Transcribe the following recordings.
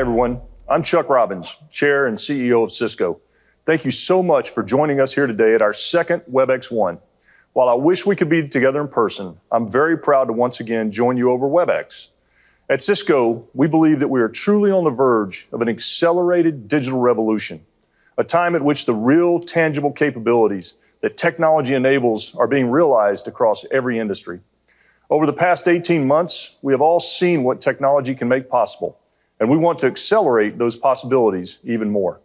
Hi, everyone. I'm Chuck Robbins, Chair and CEO of Cisco. Thank you so much for joining us here today at our second WebexOne. While I wish we could be together in person, I'm very proud to once again join you over Webex. At Cisco, we believe that we are truly on the verge of an accelerated digital revolution, a time at which the real tangible capabilities that technology enables are being realized across every industry. Over the past 18 months, we have all seen what technology can make possible, and we want to accelerate those possibilities even more.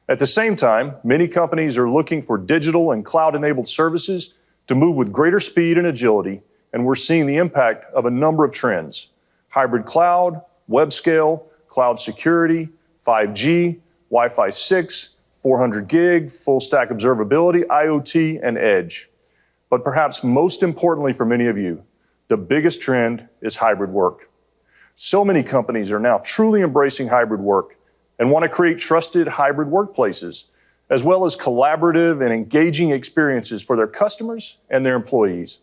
At the same time, many companies are looking for digital and cloud-enabled services to move with greater speed and agility, and we're seeing the impact of a number of trends: hybrid cloud, web scale, cloud security, 5G, Wi-Fi 6, 400 gig, full stack observability, IoT, and edge. But perhaps most importantly for many of you, the biggest trend is hybrid work. So many companies are now truly embracing hybrid work and want to create trusted hybrid workplaces, as well as collaborative and engaging experiences for their customers and their employees.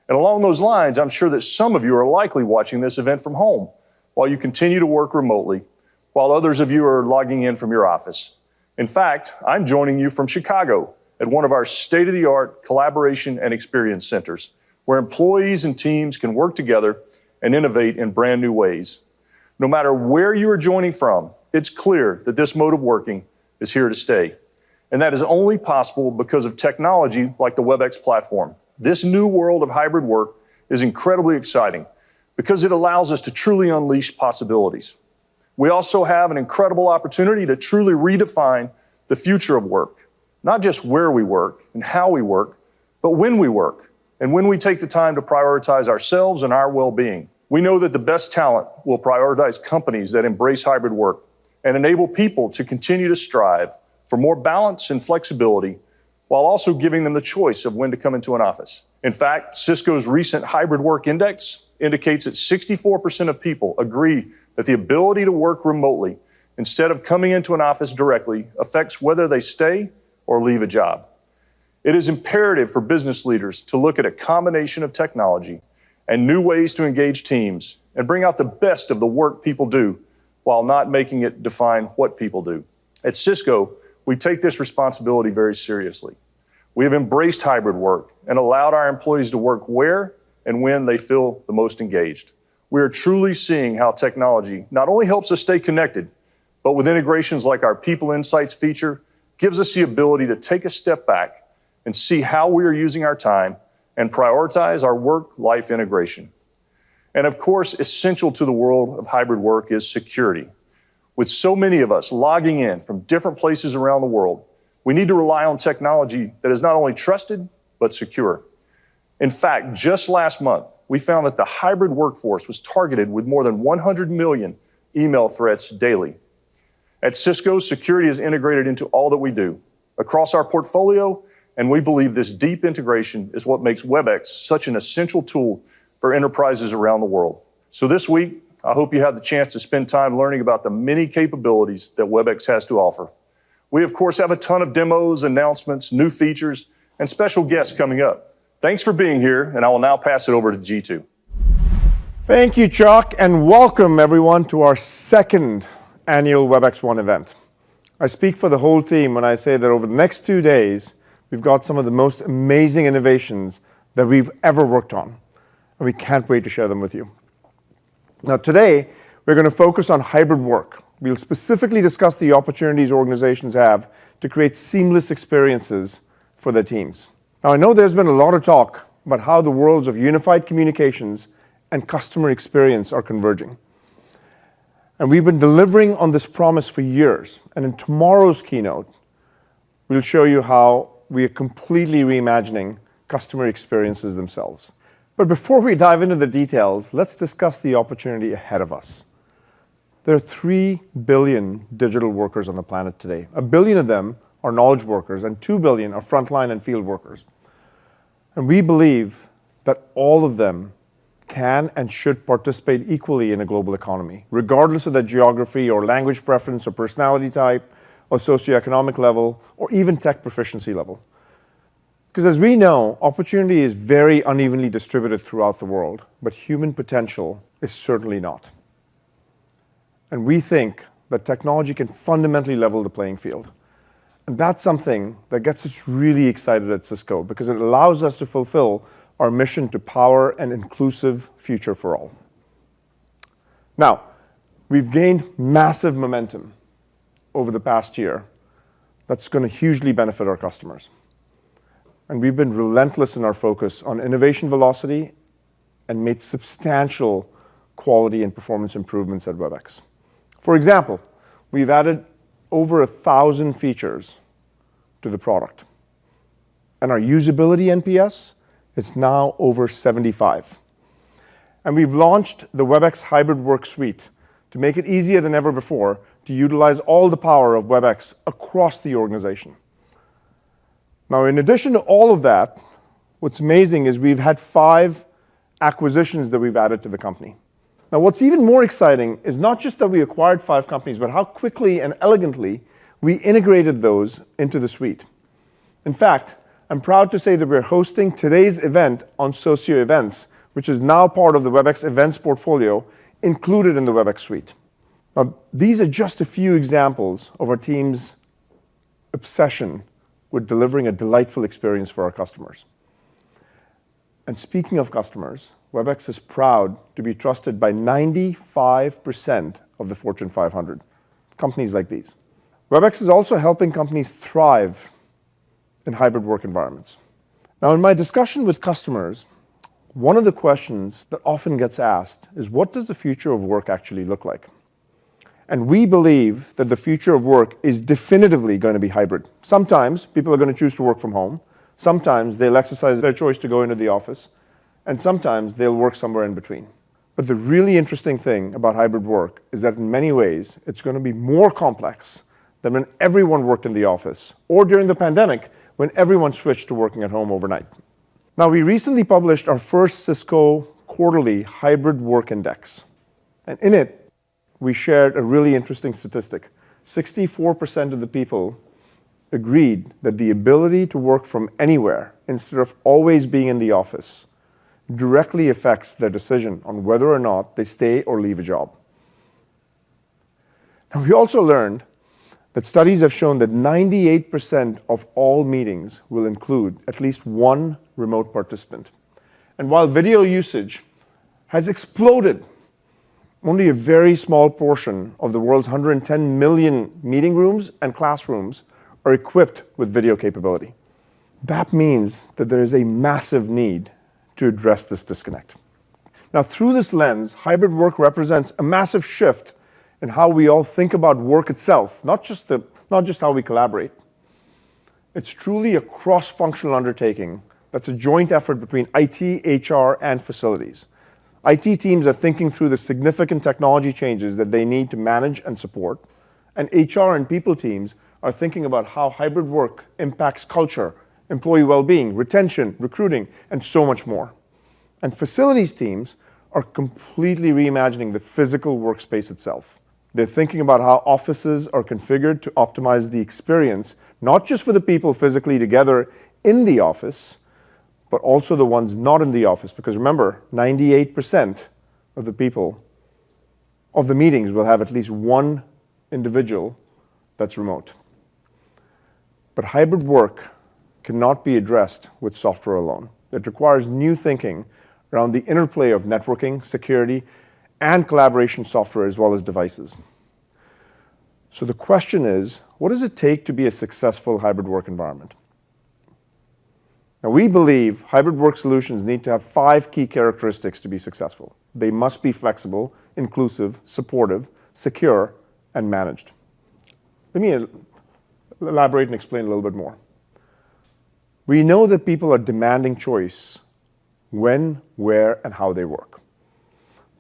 And along those lines, I'm sure that some of you are likely watching this event from home while you continue to work remotely, while others of you are logging in from your office. In fact, I'm joining you from Chicago at one of our state-of-the-art collaboration and experience centers, where employees and teams can work together and innovate in brand new ways. No matter where you are joining from, it's clear that this mode of working is here to stay. And that is only possible because of technology like the Webex platform. This new world of hybrid work is incredibly exciting because it allows us to truly unleash possibilities. We also have an incredible opportunity to truly redefine the future of work, not just where we work and how we work, but when we work, and when we take the time to prioritize ourselves and our well-being. We know that the best talent will prioritize companies that embrace hybrid work and enable people to continue to strive for more balance and flexibility, while also giving them the choice of when to come into an office. In fact, Cisco's recent hybrid work index indicates that 64% of people agree that the ability to work remotely instead of coming into an office directly affects whether they stay or leave a job. It is imperative for business leaders to look at a combination of technology and new ways to engage teams and bring out the best of the work people do while not making it define what people do. At Cisco, we take this responsibility very seriously. We have embraced hybrid work and allowed our employees to work where and when they feel the most engaged. We are truly seeing how technology not only helps us stay connected, but with integrations like our People Insights feature, gives us the ability to take a step back and see how we are using our time and prioritize our work-life integration. And of course, essential to the world of hybrid work is security. With so many of us logging in from different places around the world, we need to rely on technology that is not only trusted, but secure. In fact, just last month, we found that the hybrid workforce was targeted with more than 100 million email threats daily. At Cisco, security is integrated into all that we do, across our portfolio, and we believe this deep integration is what makes Webex such an essential tool for enterprises around the world. So this week, I hope you have the chance to spend time learning about the many capabilities that Webex has to offer. We, of course, have a ton of demos, announcements, new features, and special guests coming up. Thanks for being here, and I will now pass it over to Jeetu. Thank you, Chuck, and welcome everyone to our second annual WebexOne event. I speak for the whole team when I say that over the next 2 days, we've got some of the most amazing innovations that we've ever worked on, and we can't wait to share them with you. Now today, we're going to focus on hybrid work. We'll specifically discuss the opportunities organizations have to create seamless experiences for their teams. Now I know there's been a lot of talk about how the worlds of unified communications and customer experience are converging. And we've been delivering on this promise for years. And in tomorrow's keynote, we'll show you how we are completely reimagining customer experiences themselves. But before we dive into the details, let's discuss the opportunity ahead of us. There are 3 billion digital workers on the planet today. 1 billion of them are knowledge workers, and 2 billion are frontline and field workers. And we believe that all of them can and should participate equally in a global economy, regardless of their geography or language preference or personality type or socioeconomic level or even tech proficiency level. Because as we know, opportunity is very unevenly distributed throughout the world, but human potential is certainly not. And we think that technology can fundamentally level the playing field. And that's something that gets us really excited at Cisco because it allows us to fulfill our mission to power an inclusive future for all. Now, we've gained massive momentum over the past year that's going to hugely benefit our customers. And we've been relentless in our focus on innovation velocity and made substantial quality and performance improvements at Webex. For example, we've added over 1,000 features to the product. And our usability NPS is now over 75. And we've launched the Webex Hybrid Work Suite to make it easier than ever before to utilize all the power of Webex across the organization. Now, in addition to all of that, what's amazing is we've had 5 acquisitions that we've added to the company. Now, what's even more exciting is not just that we acquired 5 companies, but how quickly and elegantly we integrated those into the suite. In fact, I'm proud to say that we're hosting today's event on Socio Events, which is now part of the Webex Events portfolio, included in the Webex suite. Now, these are just a few examples of our team's obsession with delivering a delightful experience for our customers. And speaking of customers, Webex is proud to be trusted by 95% of the Fortune 500, companies like these. Webex is also helping companies thrive in hybrid work environments. Now, in my discussion with customers, one of the questions that often gets asked is, what does the future of work actually look like? And we believe that the future of work is definitively going to be hybrid. Sometimes people are going to choose to work from home. Sometimes they'll exercise their choice to go into the office. And sometimes they'll work somewhere in between. But the really interesting thing about hybrid work is that in many ways, it's going to be more complex than when everyone worked in the office, or during the pandemic, when everyone switched to working at home overnight. Now, we recently published our first Cisco quarterly hybrid work index. And in it, we shared a really interesting statistic. 64% of the people agreed that the ability to work from anywhere instead of always being in the office directly affects their decision on whether or not they stay or leave a job. Now, we also learned that studies have shown that 98% of all meetings will include at least one remote participant. And while video usage has exploded, only a very small portion of the world's 110 million meeting rooms and classrooms are equipped with video capability. That means that there is a massive need to address this disconnect. Now, through this lens, hybrid work represents a massive shift in how we all think about work itself, not just how we collaborate. It's truly a cross-functional undertaking that's a joint effort between IT, HR, and facilities. IT teams are thinking through the significant technology changes that they need to manage and support, and HR and people teams are thinking about how hybrid work impacts culture, employee well-being, retention, recruiting, and so much more. And facilities teams are completely reimagining the physical workspace itself. They're thinking about how offices are configured to optimize the experience, not just for the people physically together in the office, but also the ones not in the office. Because remember, 98% of the people of the meetings will have at least one individual that's remote. But hybrid work cannot be addressed with software alone. It requires new thinking around the interplay of networking, security, and collaboration software as well as devices. So the question is, what does it take to be a successful hybrid work environment? Now, we believe hybrid work solutions need to have 5 key characteristics to be successful. They must be flexible, inclusive, supportive, secure, and managed. Let me elaborate and explain a little bit more. We know that people are demanding choice when, where, and how they work.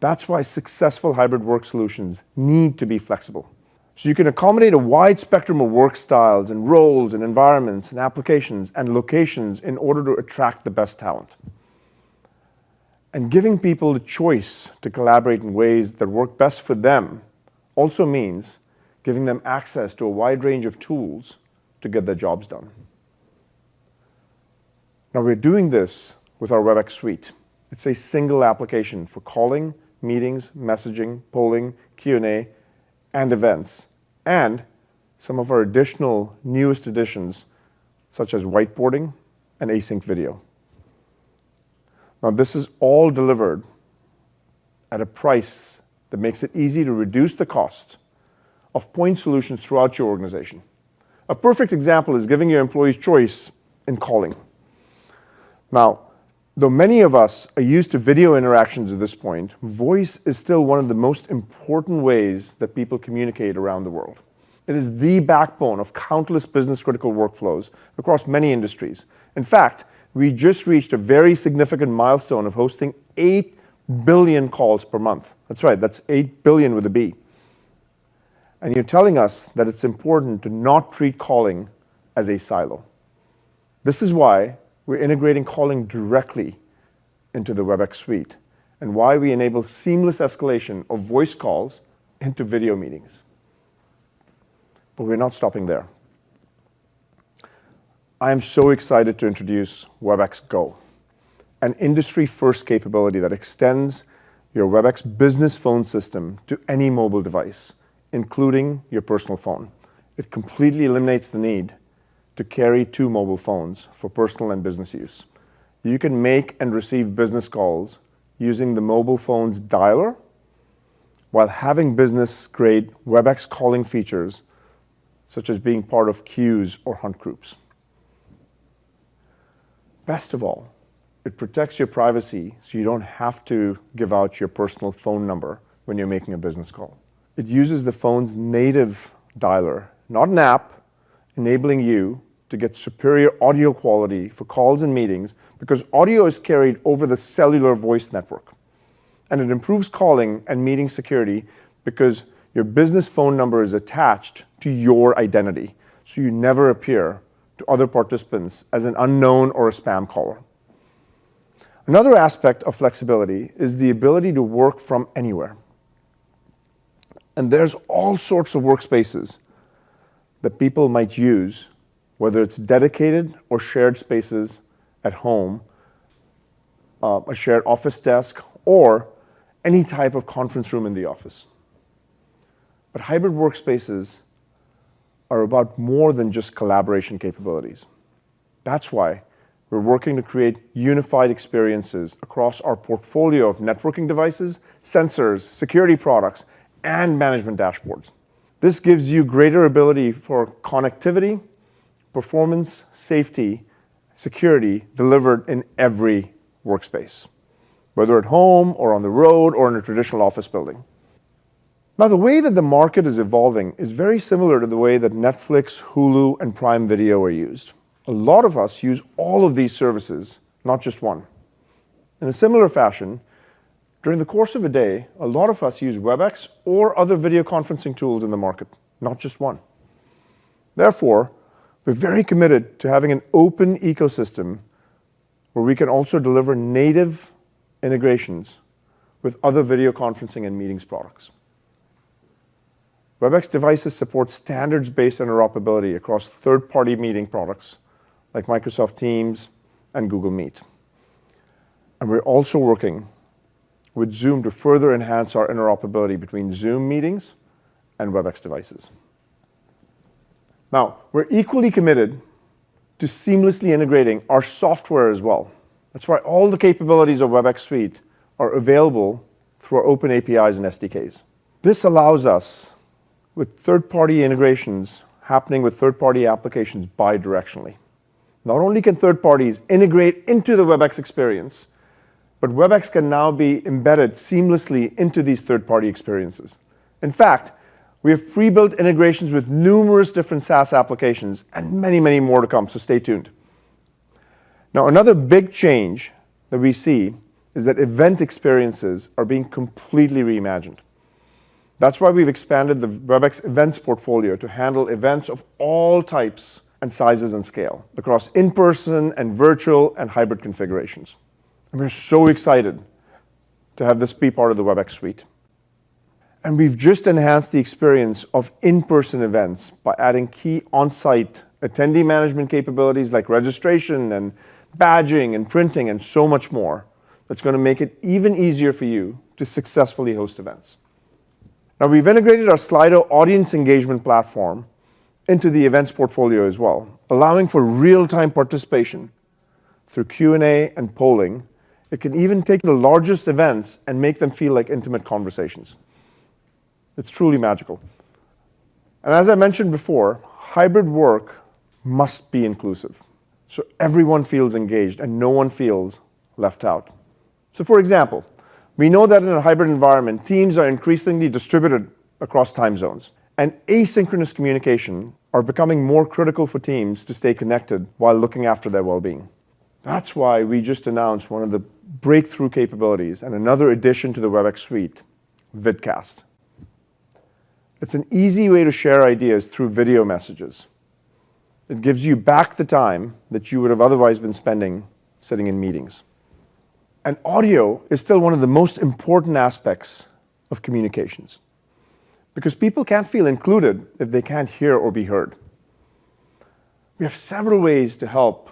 That's why successful hybrid work solutions need to be flexible. So you can accommodate a wide spectrum of work styles and roles and environments and applications and locations in order to attract the best talent. And giving people the choice to collaborate in ways that work best for them also means giving them access to a wide range of tools to get their jobs done. Now, we're doing this with our Webex suite. It's a single application for calling, meetings, messaging, polling, Q&A, and events, and some of our additional newest additions, such as whiteboarding and async video. Now, this is all delivered at a price that makes it easy to reduce the cost of point solutions throughout your organization. A perfect example is giving your employees choice in calling. Now, though many of us are used to video interactions at this point, voice is still one of the most important ways that people communicate around the world. It is the backbone of countless business-critical workflows across many industries. In fact, we just reached a very significant milestone of hosting 8 billion calls per month. That's right, that's 8 billion with a B. And you're telling us that it's important to not treat calling as a silo. This is why we're integrating calling directly into the Webex suite, and why we enable seamless escalation of voice calls into video meetings. But we're not stopping there. I am so excited to introduce Webex Go, an industry-first capability that extends your Webex business phone system to any mobile device, including your personal phone. It completely eliminates the need to carry 2 mobile phones for personal and business use. You can make and receive business calls using the mobile phone's dialer while having business-grade Webex calling features, such as being part of queues or hunt groups. Best of all, it protects your privacy so you don't have to give out your personal phone number when you're making a business call. It uses the phone's native dialer, not an app, enabling you to get superior audio quality for calls and meetings because audio is carried over the cellular voice network. And it improves calling and meeting security because your business phone number is attached to your identity, so you never appear to other participants as an unknown or a spam caller. Another aspect of flexibility is the ability to work from anywhere. And there's all sorts of workspaces that people might use, whether it's dedicated or shared spaces at home, a shared office desk, or any type of conference room in the office. But hybrid workspaces are about more than just collaboration capabilities. That's why we're working to create unified experiences across our portfolio of networking devices, sensors, security products, and management dashboards. This gives you greater ability for connectivity, performance, safety, security delivered in every workspace, whether at home or on the road or in a traditional office building. Now, the way that the market is evolving is very similar to the way that Netflix, Hulu, and Prime Video are used. A lot of us use all of these services, not just one. In a similar fashion, during the course of a day, a lot of us use Webex or other video conferencing tools in the market, not just one. Therefore, we're very committed to having an open ecosystem where we can also deliver native integrations with other video conferencing and meetings products. Webex devices support standards-based interoperability across third-party meeting products like Microsoft Teams and Google Meet. And we're also working with Zoom to further enhance our interoperability between Zoom meetings and Webex devices. Now, we're equally committed to seamlessly integrating our software as well. That's why all the capabilities of Webex Suite are available through our open APIs and SDKs. This allows us, with third-party integrations happening with third-party applications bidirectionally. Not only can third parties integrate into the Webex experience, but Webex can now be embedded seamlessly into these third-party experiences. In fact, we have pre-built integrations with numerous different SaaS applications and many, many more to come, so stay tuned. Now, another big change that we see is that event experiences are being completely reimagined. That's why we've expanded the Webex events portfolio to handle events of all types and sizes and scale across in-person and virtual and hybrid configurations. And we're so excited to have this be part of the Webex suite. And we've just enhanced the experience of in-person events by adding key on-site attendee management capabilities like registration and badging and printing and so much more. That's going to make it even easier for you to successfully host events. Now, we've integrated our Slido audience engagement platform into the events portfolio as well, allowing for real-time participation through Q&A and polling. It can even take the largest events and make them feel like intimate conversations. It's truly magical. And as I mentioned before, hybrid work must be inclusive, so everyone feels engaged and no one feels left out. So for example, we know that in a hybrid environment, teams are increasingly distributed across time zones, and asynchronous communication are becoming more critical for teams to stay connected while looking after their well-being. That's why we just announced one of the breakthrough capabilities and another addition to the Webex suite, Vidcast. It's an easy way to share ideas through video messages. It gives you back the time that you would have otherwise been spending sitting in meetings. And audio is still one of the most important aspects of communications, because people can't feel included if they can't hear or be heard. We have several ways to help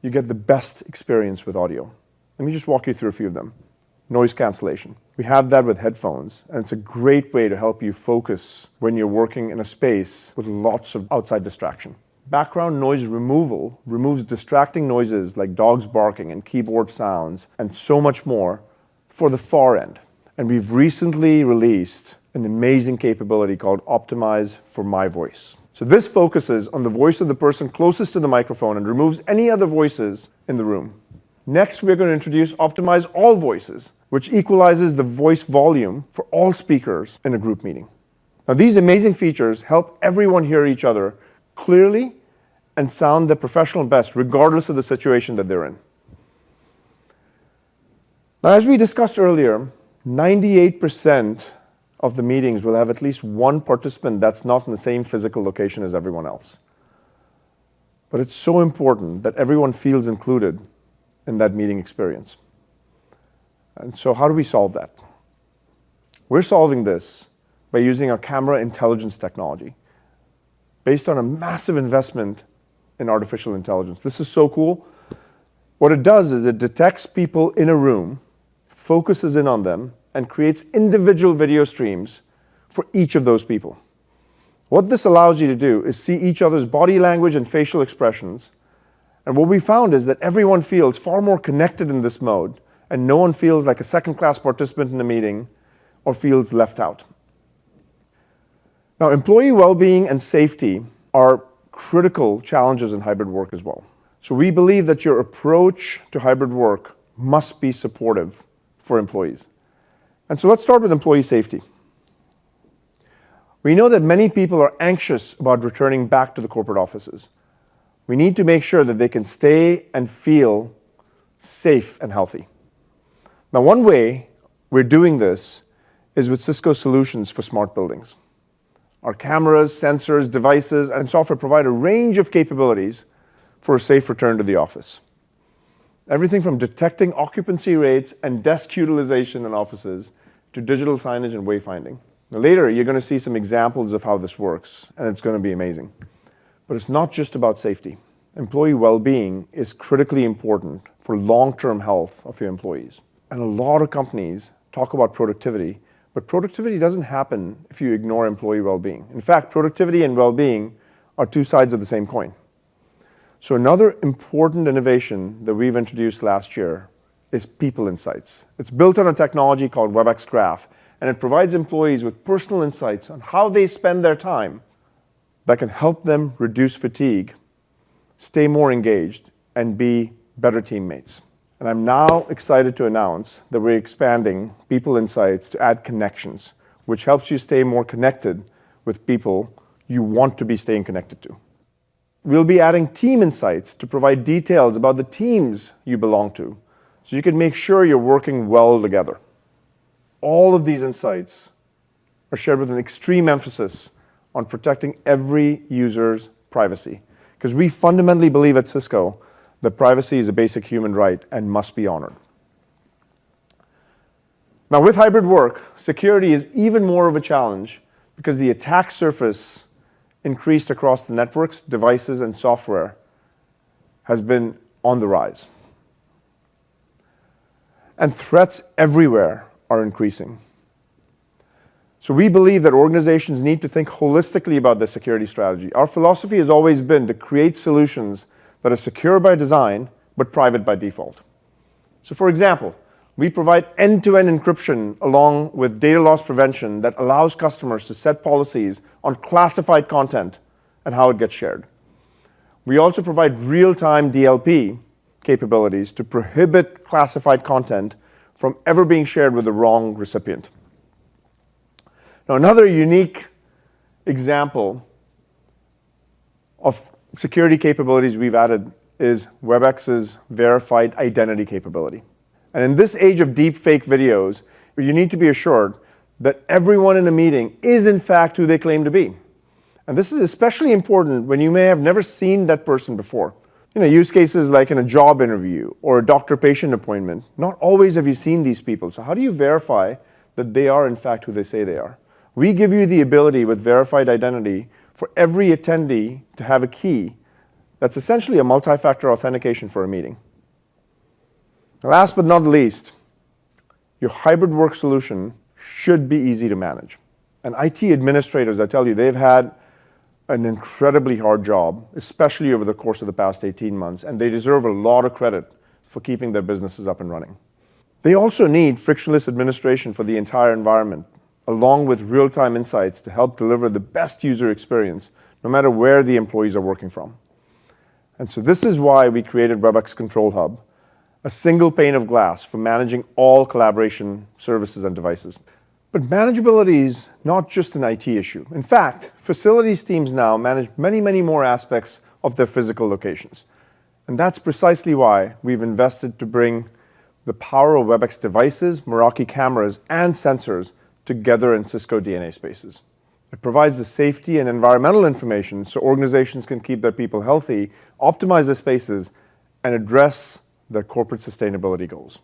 you get the best experience with audio. Let me just walk you through a few of them. Noise cancellation. We have that with headphones, and it's a great way to help you focus when you're working in a space with lots of outside distraction. Background noise removal removes distracting noises like dogs barking and keyboard sounds and so much more for the far end. And we've recently released an amazing capability called Optimize for My Voice. So this focuses on the voice of the person closest to the microphone and removes any other voices in the room. Next, we're going to introduce Optimize All Voices, which equalizes the voice volume for all speakers in a group meeting. Now, these amazing features help everyone hear each other clearly and sound their professional best, regardless of the situation that they're in. Now, as we discussed earlier, 98% of the meetings will have at least one participant that's not in the same physical location as everyone else. But it's so important that everyone feels included in that meeting experience. And so how do we solve that? We're solving this by using our camera intelligence technology based on a massive investment in artificial intelligence. This is so cool. What it does is it detects people in a room, focuses in on them, and creates individual video streams for each of those people. What this allows you to do is see each other's body language and facial expressions. And what we found is that everyone feels far more connected in this mode, and no one feels like a second-class participant in the meeting or feels left out. Now, employee well-being and safety are critical challenges in hybrid work as well. So we believe that your approach to hybrid work must be supportive for employees. And so let's start with employee safety. We know that many people are anxious about returning back to the corporate offices. We need to make sure that they can stay and feel safe and healthy. Now, one way we're doing this is with Cisco solutions for smart buildings. Our cameras, sensors, devices, and software provide a range of capabilities for a safe return to the office. Everything from detecting occupancy rates and desk utilization in offices to digital signage and wayfinding. Now, later, you're going to see some examples of how this works, and it's going to be amazing. But it's not just about safety. Employee well-being is critically important for long-term health of your employees. And a lot of companies talk about productivity, but productivity doesn't happen if you ignore employee well-being. In fact, productivity and well-being are two sides of the same coin. So another important innovation that we've introduced last year is People Insights. It's built on a technology called Webex Graph, and it provides employees with personal insights on how they spend their time that can help them reduce fatigue, stay more engaged, and be better teammates. And I'm now excited to announce that we're expanding People Insights to add connections, which helps you stay more connected with people you want to be staying connected to. We'll be adding Team Insights to provide details about the teams you belong to, so you can make sure you're working well together. All of these insights are shared with an extreme emphasis on protecting every user's privacy, because we fundamentally believe at Cisco that privacy is a basic human right and must be honored. Now, with hybrid work, security is even more of a challenge because the attack surface increased across the networks, devices, and software has been on the rise. And threats everywhere are increasing. So we believe that organizations need to think holistically about their security strategy. Our philosophy has always been to create solutions that are secure by design, but private by default. So for example, we provide end-to-end encryption along with data loss prevention that allows customers to set policies on classified content and how it gets shared. We also provide real-time DLP capabilities to prohibit classified content from ever being shared with the wrong recipient. Now, another unique example of security capabilities we've added is Webex's verified identity capability. And in this age of deep fake videos, you need to be assured that everyone in a meeting is in fact who they claim to be. And this is especially important when you may have never seen that person before. Use cases like in a job interview or a doctor-patient appointment, not always have you seen these people. So how do you verify that they are in fact who they say they are? We give you the ability with verified identity for every attendee to have a key that's essentially a multi-factor authentication for a meeting. Last but not least, your hybrid work solution should be easy to manage. And IT administrators, I tell you, they've had an incredibly hard job, especially over the course of the past 18 months, and they deserve a lot of credit for keeping their businesses up and running. They also need frictionless administration for the entire environment, along with real-time insights to help deliver the best user experience, no matter where the employees are working from. And so this is why we created Webex Control Hub, a single pane of glass for managing all collaboration services and devices. But manageability is not just an IT issue. In fact, facilities teams now manage many, many more aspects of their physical locations. And that's precisely why we've invested to bring the power of Webex devices, Meraki cameras, and sensors together in Cisco DNA spaces. It provides the safety and environmental information so organizations can keep their people healthy, optimize their spaces, and address their corporate sustainability goals.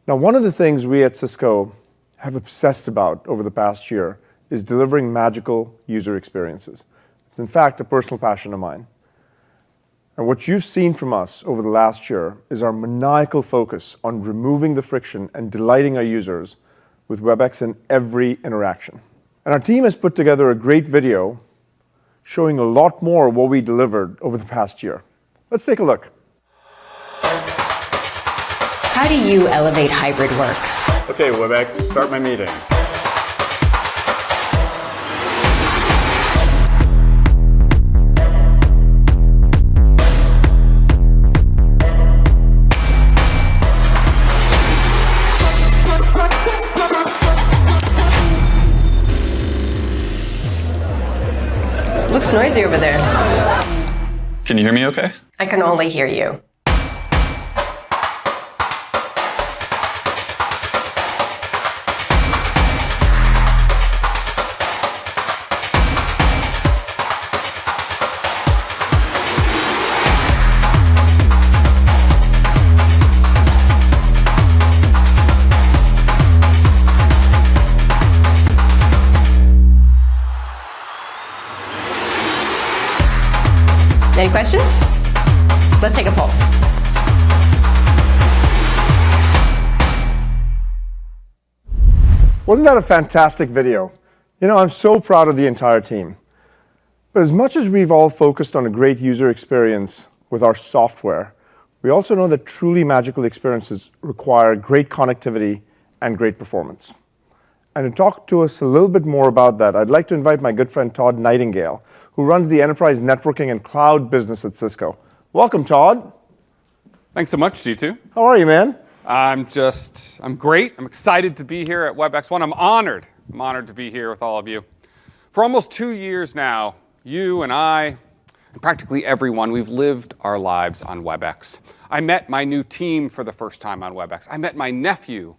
Now, one of the things we at Cisco have obsessed about over the past year is delivering magical user experiences. It's in fact a personal passion of mine. And what you've seen from us over the last year is our maniacal focus on removing the friction and delighting our users with Webex in every interaction. And our team has put together a great video showing a lot more of what we delivered over the past year. Let's take a look. How do you elevate hybrid work? Okay, Webex, start my meeting. Looks noisy over there. Can you hear me okay? I can only hear you. Any questions? Let's take a poll. Wasn't that a fantastic video? I'm so proud of the entire team. But as much as we've all focused on a great user experience with our software, we also know that truly magical experiences require great connectivity and great performance. And to talk to us a little bit more about that, I'd like to invite my good friend Todd Nightingale, who runs the enterprise networking and cloud business at Cisco. Welcome, Todd. Thanks so much, Jeetu. How are you, man? I'm great. I'm excited to be here at WebexOne. I'm honored to be here with all of you. For almost 2 years now, you and I, and practically everyone, we've lived our lives on Webex. I met my new team for the first time on Webex. I met my nephew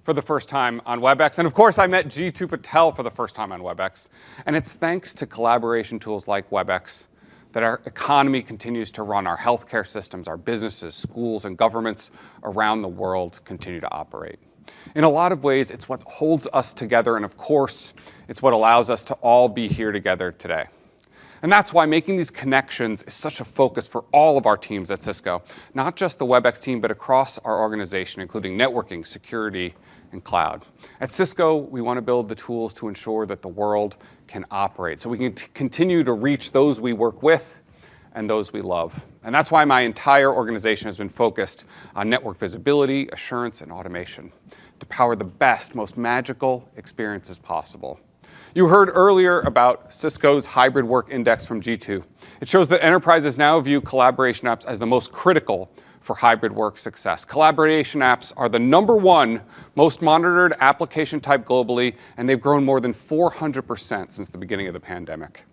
for the first time on Webex. And of course, I met Jeetu Patel for the first time on Webex. And it's thanks to collaboration tools like Webex that our economy continues to run, our healthcare systems, our businesses, schools, and governments around the world continue to operate. In a lot of ways, it's what holds us together, and of course, it's what allows us to all be here together today. And that's why making these connections is such a focus for all of our teams at Cisco, not just the Webex team, but across our organization, including networking, security, and cloud. At Cisco, we want to build the tools to ensure that the world can operate, so we can continue to reach those we work with and those we love. And that's why my entire organization has been focused on network visibility, assurance, and automation to power the best, most magical experiences possible. You heard earlier about Cisco's hybrid work index from Jeetu. It shows that enterprises now view collaboration apps as the most critical for hybrid work success. Collaboration apps are the #1 most monitored application type globally, and they've grown more than 400% since the beginning of the pandemic.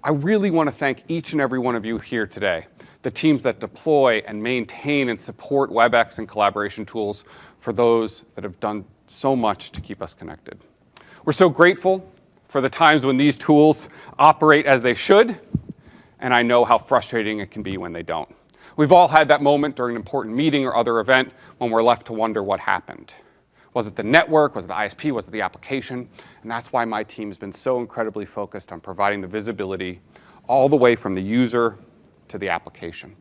I really want to thank each and every one of you here today, the teams that deploy and maintain and support Webex and collaboration tools, for those that have done so much to keep us connected. We're so grateful for the times when these tools operate as they should, and I know how frustrating it can be when they don't. We've all had that moment during an important meeting or other event when we're left to wonder what happened. Was it the network? Was it the ISP? Was it the application? And that's why my team has been so incredibly focused on providing the visibility all the way from the user to the application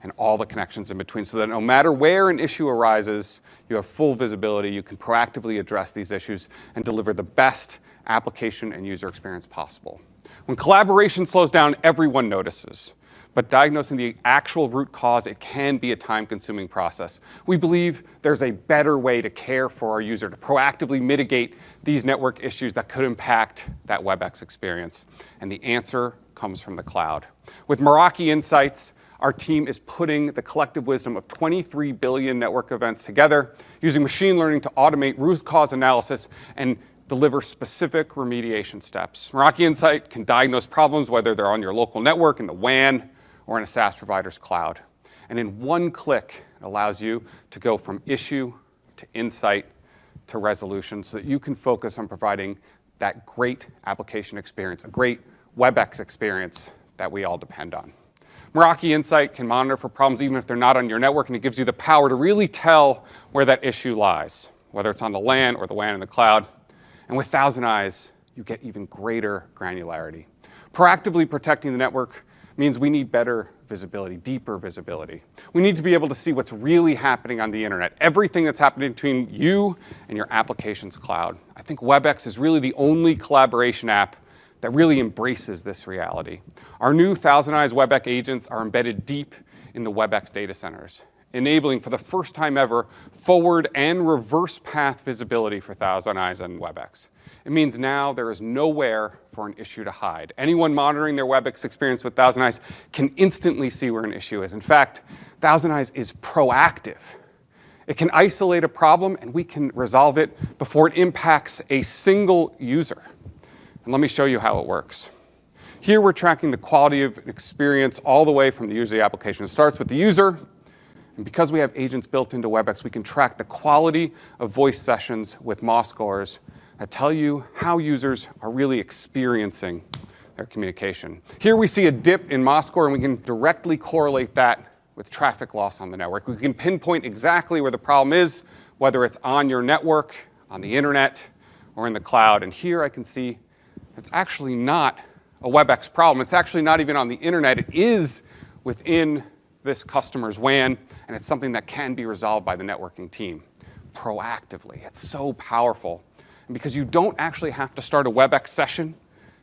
and all the connections in between, so that no matter where an issue arises, you have full visibility, you can proactively address these issues and deliver the best application and user experience possible. When collaboration slows down, everyone notices. But diagnosing the actual root cause, it can be a time-consuming process. We believe there's a better way to care for our user, to proactively mitigate these network issues that could impact that Webex experience. And the answer comes from the cloud. With Meraki Insights, our team is putting the collective wisdom of 23 billion network events together, using machine learning to automate root cause analysis and deliver specific remediation steps. Meraki Insight can diagnose problems, whether they're on your local network, in the WAN, or in a SaaS provider's cloud. And in one click, it allows you to go from issue to insight to resolution, so that you can focus on providing that great application experience, a great Webex experience that we all depend on. Meraki Insight can monitor for problems even if they're not on your network, and it gives you the power to really tell where that issue lies, whether it's on the LAN or the WAN in the cloud. And with Thousand Eyes, you get even greater granularity. Proactively protecting the network means we need better visibility, deeper visibility. We need to be able to see what's really happening on the internet, everything that's happening between you and your application's cloud. I think Webex is really the only collaboration app that really embraces this reality. Our new Thousand Eyes Webex agents are embedded deep in the Webex data centers, enabling for the first time ever forward and reverse path visibility for Thousand Eyes and Webex. It means now there is nowhere for an issue to hide. Anyone monitoring their Webex experience with Thousand Eyes can instantly see where an issue is. In fact, Thousand Eyes is proactive. It can isolate a problem, and we can resolve it before it impacts a single user. And let me show you how it works. Here we're tracking the quality of experience all the way from the user to the application. It starts with the user, and because we have agents built into Webex, we can track the quality of voice sessions with MOS scores that tell you how users are really experiencing their communication. Here we see a dip in MOS score, and we can directly correlate that with traffic loss on the network. We can pinpoint exactly where the problem is, whether it's on your network, on the internet, or in the cloud. And here I can see it's actually not a Webex problem. It's actually not even on the internet. It is within this customer's WAN, and it's something that can be resolved by the networking team proactively. It's so powerful. And because you don't actually have to start a Webex session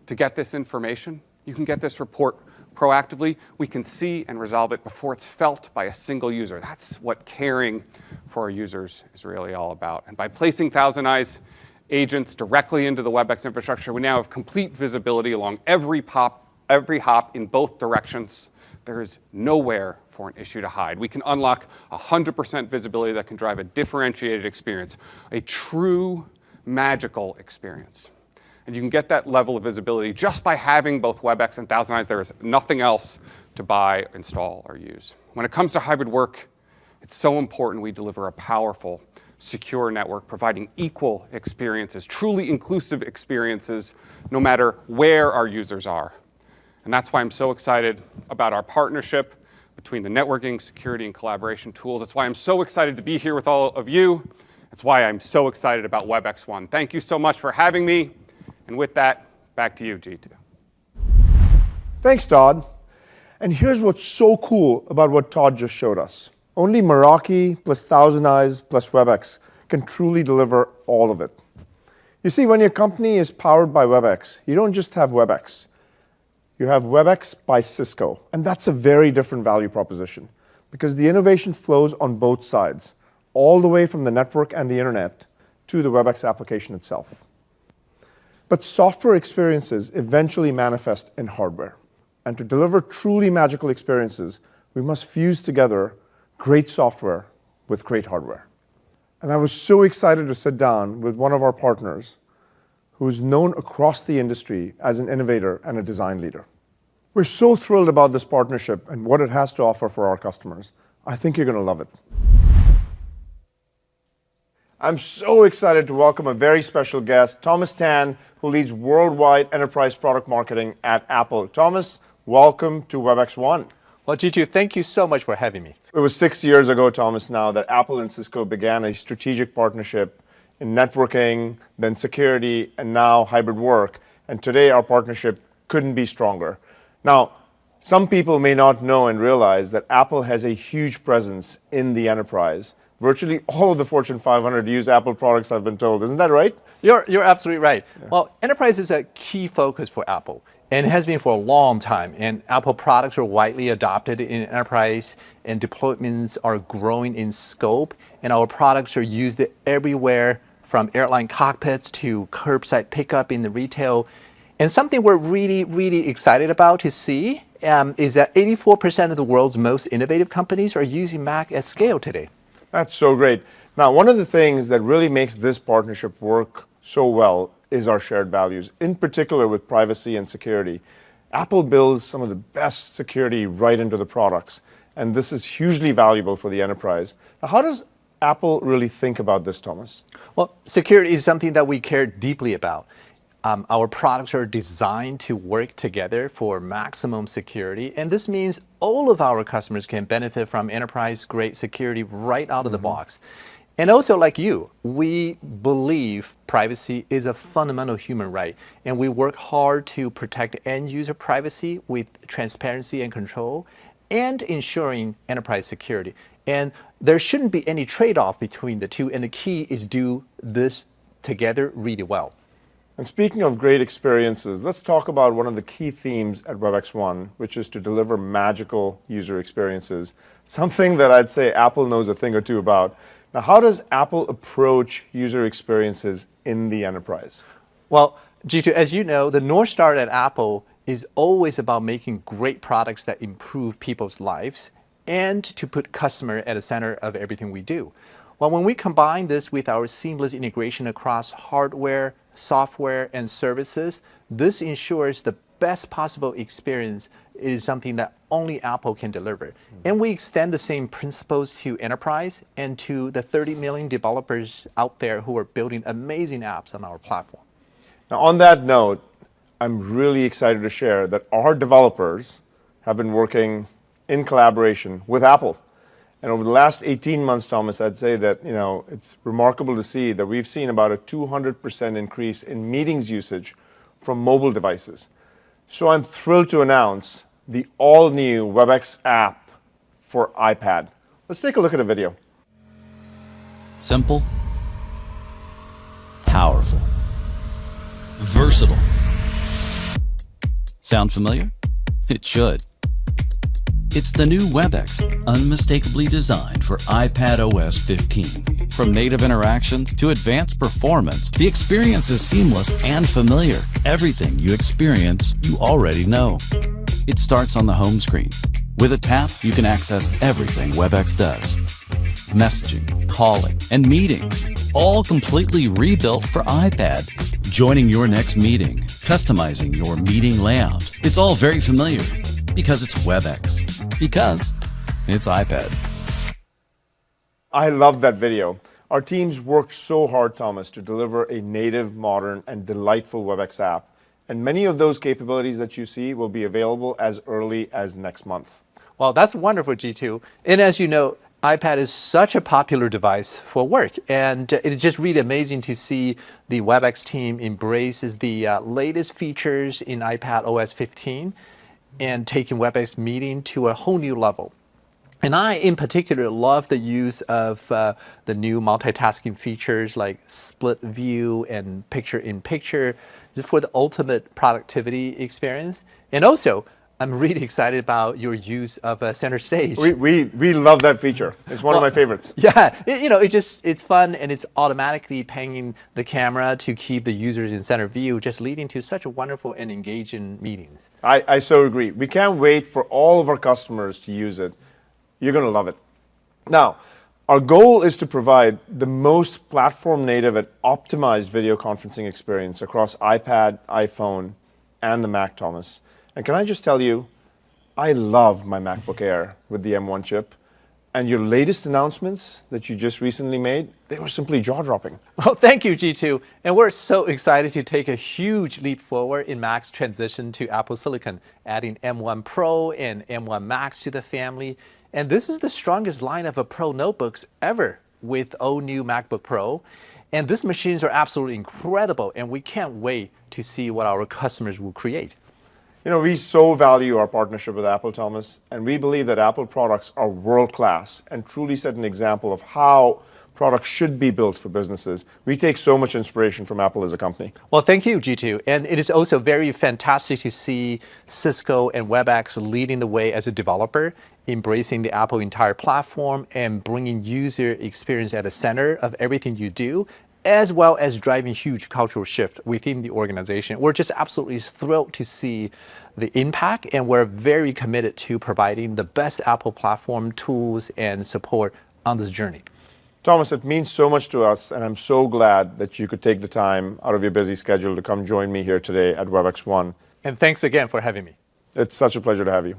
to get this information, you can get this report proactively. We can see and resolve it before it's felt by a single user. That's what caring for our users is really all about. And by placing Thousand Eyes agents directly into the Webex infrastructure, we now have complete visibility along every hop in both directions. There is nowhere for an issue to hide. We can unlock 100% visibility that can drive a differentiated experience, a true magical experience. And you can get that level of visibility just by having both Webex and Thousand Eyes. There is nothing else to buy, install, or use. When it comes to hybrid work, it's so important we deliver a powerful, secure network, providing equal experiences, truly inclusive experiences, no matter where our users are. And that's why I'm so excited about our partnership between the networking, security, and collaboration tools. It's why I'm so excited to be here with all of you. It's why I'm so excited about WebexOne. Thank you so much for having me. And with that, back to you, Jeetu. Thanks, Todd. And here's what's so cool about what Todd just showed us. Only Meraki plus Thousand Eyes plus Webex can truly deliver all of it. You see, when your company is powered by Webex, you don't just have Webex. You have Webex by Cisco, and that's a very different value proposition because the innovation flows on both sides, all the way from the network and the internet to the Webex application itself. But software experiences eventually manifest in hardware. And to deliver truly magical experiences, we must fuse together great software with great hardware. And I was so excited to sit down with one of our partners who is known across the industry as an innovator and a design leader. We're so thrilled about this partnership and what it has to offer for our customers. I think you're going to love it. I'm so excited to welcome a very special guest, Thomas Tan, who leads worldwide enterprise product marketing at Apple. Thomas, welcome to WebexOne. Well, Jeetu, thank you so much for having me. It was 6 years ago, Thomas, now that Apple and Cisco began a strategic partnership in networking, then security, and now hybrid work. And today our partnership couldn't be stronger. Now, some people may not know and realize that Apple has a huge presence in the enterprise. Virtually all of the Fortune 500 use Apple products, I've been told. Isn't that right? You're absolutely right. Yeah. Well, enterprise is a key focus for Apple, and it has been for a long time. And Apple products are widely adopted in enterprise, and deployments are growing in scope. And our products are used everywhere, from airline cockpits to curbside pickup in the retail. And something we're really, really excited about to see is that 84% of the world's most innovative companies are using Mac at scale today. That's so great. Now, one of the things that really makes this partnership work so well is our shared values, in particular with privacy and security. Apple builds some of the best security right into the products, and this is hugely valuable for the enterprise. Now, how does Apple really think about this, Thomas? Well, security is something that we care deeply about. Our products are designed to work together for maximum security, and this means all of our customers can benefit from enterprise-grade security right out of the box. And also, like you, we believe privacy is a fundamental human right, and we work hard to protect end-user privacy with transparency and control, and ensuring enterprise security. And there shouldn't be any trade-off between the two, and the key is do this together really well. And speaking of great experiences, let's talk about one of the key themes at WebexOne, which is to deliver magical user experiences, something that I'd say Apple knows a thing or two about. Now, how does Apple approach user experiences in the enterprise? Well, Jeetu, as you know, the North Star at Apple is always about making great products that improve people's lives and to put customer at the center of everything we do. Well, when we combine this with our seamless integration across hardware, software, and services, this ensures the best possible experience is something that only Apple can deliver. And we extend the same principles to enterprise and to the 30 million developers out there who are building amazing apps on our platform. Now, on that note, I'm really excited to share that our developers have been working in collaboration with Apple. And over the last 18 months, Thomas, I'd say that it's remarkable to see that we've seen about a 200% increase in meetings usage from mobile devices. So I'm thrilled to announce the all-new Webex app for iPad. Let's take a look at a video. Simple, powerful, versatile. Sound familiar? It should. It's the new Webex, unmistakably designed for iPad OS 15. From native interactions to advanced performance, the experience is seamless and familiar. Everything you experience, you already know. It starts on the home screen. With a tap, you can access everything Webex does. Messaging, calling, and meetings, all completely rebuilt for iPad. Joining your next meeting, customizing your meeting layout. It's all very familiar. Because it's Webex. Because it's iPad. I love that video. Our teams worked so hard, Thomas, to deliver a native, modern, and delightful Webex app. And many of those capabilities that you see will be available as early as next month. Well, that's wonderful, Jeetu. And as you know, iPad is such a popular device for work. And it's just really amazing to see the Webex team embraces the latest features in iPad OS 15. And taking Webex meeting to a whole new level. And I, in particular, love the use of the new multitasking features like split view and picture-in-picture for the ultimate productivity experience. And also, I'm really excited about your use of center stage. We love that feature. It's one of my favorites. Yeah, it's fun, and it's automatically pinging the camera to keep the users in center view, just leading to such a wonderful and engaging meetings. I so agree. We can't wait for all of our customers to use it. You're going to love it. Now, our goal is to provide the most platform-native and optimized video conferencing experience across iPad, iPhone, and the Mac, Thomas. And can I just tell you, I love my MacBook Air with the M1 chip. And your latest announcements that you just recently made, they were simply jaw-dropping. Well, thank you, Jeetu. And we're so excited to take a huge leap forward in Mac's transition to Apple Silicon, adding M1 Pro and M1 Max to the family. And this is the strongest lineup of Pro notebooks ever with all new MacBook Pro. And these machines are absolutely incredible, and we can't wait to see what our customers will create. You know, we so value our partnership with Apple, Thomas, and we believe that Apple products are world-class and truly set an example of how products should be built for businesses. We take so much inspiration from Apple as a company. Well, thank you, Jeetu. And it is also very fantastic to see Cisco and Webex leading the way as a developer, embracing the Apple entire platform and bringing user experience at the center of everything you do, as well as driving huge cultural shift within the organization. We're just absolutely thrilled to see the impact, and we're very committed to providing the best Apple platform tools and support on this journey. Thomas, it means so much to us, and I'm so glad that you could take the time out of your busy schedule to come join me here today at WebexOne. And thanks again for having me. It's such a pleasure to have you.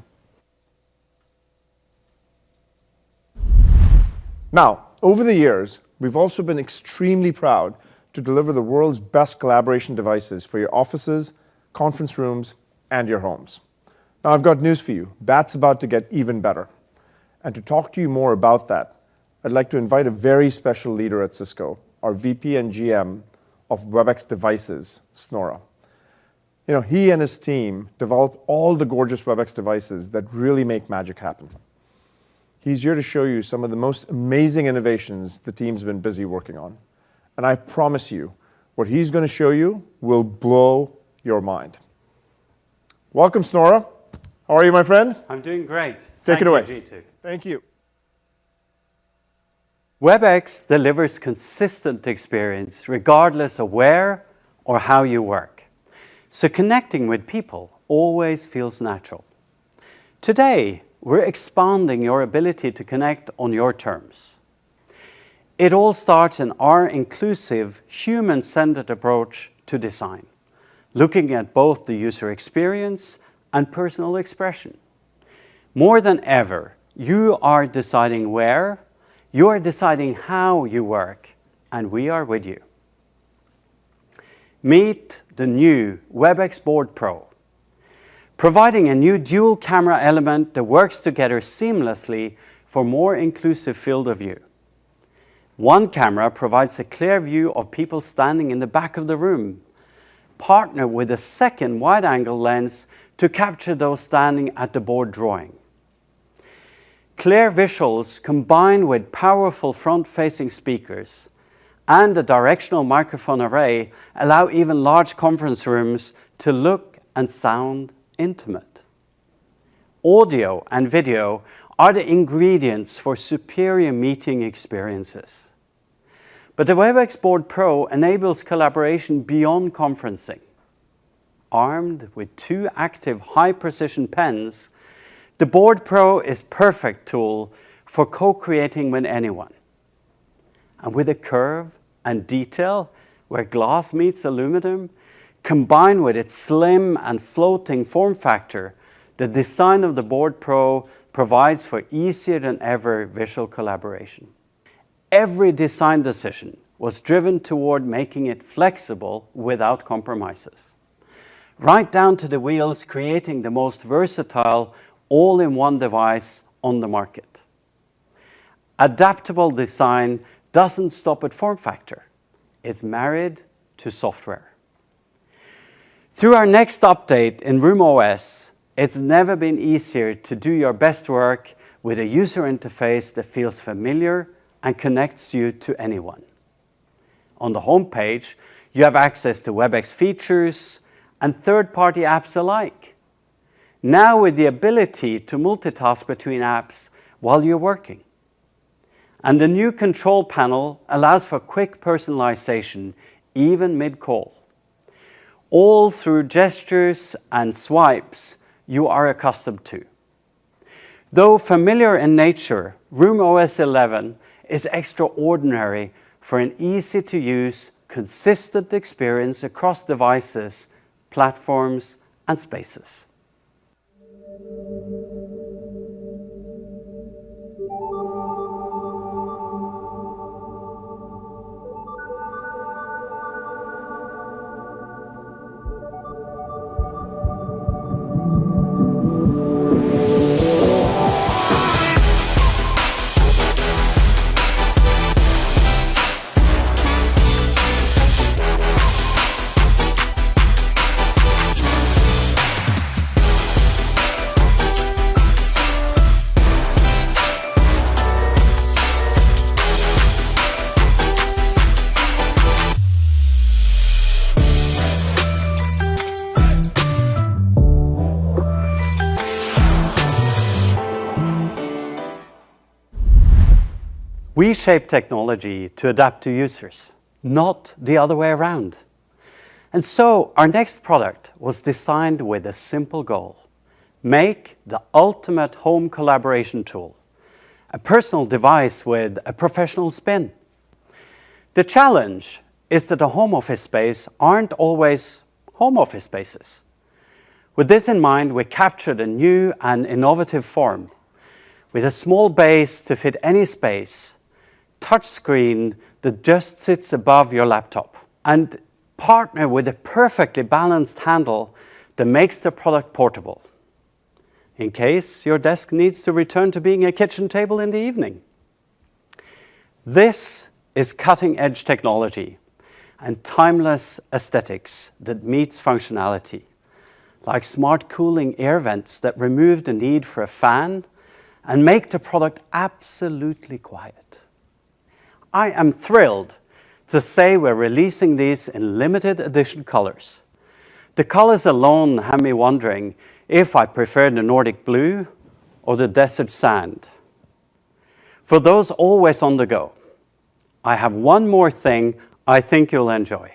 Now, over the years, we've also been extremely proud to deliver the world's best collaboration devices for your offices, conference rooms, and your homes. Now, I've got news for you. That's about to get even better. And to talk to you more about that, I'd like to invite a very special leader at Cisco, our VP and GM of Webex devices, Snora. You know, he and his team develop all the gorgeous Webex devices that really make magic happen. He's here to show you some of the most amazing innovations the team's been busy working on. And I promise you, what he's going to show you will blow your mind. Welcome, Snora. How are you, my friend? I'm doing great. Take it away. Thank you, Jeetu. Thank you. Webex delivers consistent experience regardless of where or how you work. So connecting with people always feels natural. Today, we're expanding your ability to connect on your terms. It all starts in our inclusive, human-centered approach to design, looking at both the user experience and personal expression. More than ever, you are deciding where, you are deciding how you work, and we are with you. Meet the new Webex Board Pro, providing a new dual camera element that works together seamlessly for more inclusive field of view. One camera provides a clear view of people standing in the back of the room. Partner with a second wide-angle lens to capture those standing at the board drawing. Clear visuals combined with powerful front-facing speakers and a directional microphone array allow even large conference rooms to look and sound intimate. Audio and video are the ingredients for superior meeting experiences. But the Webex Board Pro enables collaboration beyond conferencing. Armed with 2 active high-precision pens, the Board Pro is a perfect tool for co-creating with anyone. And with a curve and detail where glass meets aluminum, combined with its slim and floating form factor, the design of the Board Pro provides for easier than ever visual collaboration. Every design decision was driven toward making it flexible without compromises. Right down to the wheels, creating the most versatile all-in-one device on the market. Adaptable design doesn't stop at form factor. It's married to software. Through our next update in Room OS, it's never been easier to do your best work with a user interface that feels familiar and connects you to anyone. On the home page, you have access to Webex features and third-party apps alike. Now with the ability to multitask between apps while you're working. And the new control panel allows for quick personalization, even mid-call. All through gestures and swipes you are accustomed to. Though familiar in nature, Room OS 11 is extraordinary for an easy-to-use, consistent experience across devices, platforms, and spaces. We shape technology to adapt to users, not the other way around. And so our next product was designed with a simple goal: make the ultimate home collaboration tool, a personal device with a professional spin. The challenge is that the home office space aren't always home office spaces. With this in mind, we captured a new and innovative form with a small base to fit any space, touchscreen that just sits above your laptop, and partner with a perfectly balanced handle that makes the product portable, in case your desk needs to return to being a kitchen table in the evening. This is cutting-edge technology and timeless aesthetics that meets functionality, like smart cooling air vents that remove the need for a fan and make the product absolutely quiet. I am thrilled to say we're releasing these in limited edition colors. The colors alone have me wondering if I prefer the Nordic blue or the desert sand. For those always on the go, I have one more thing I think you'll enjoy.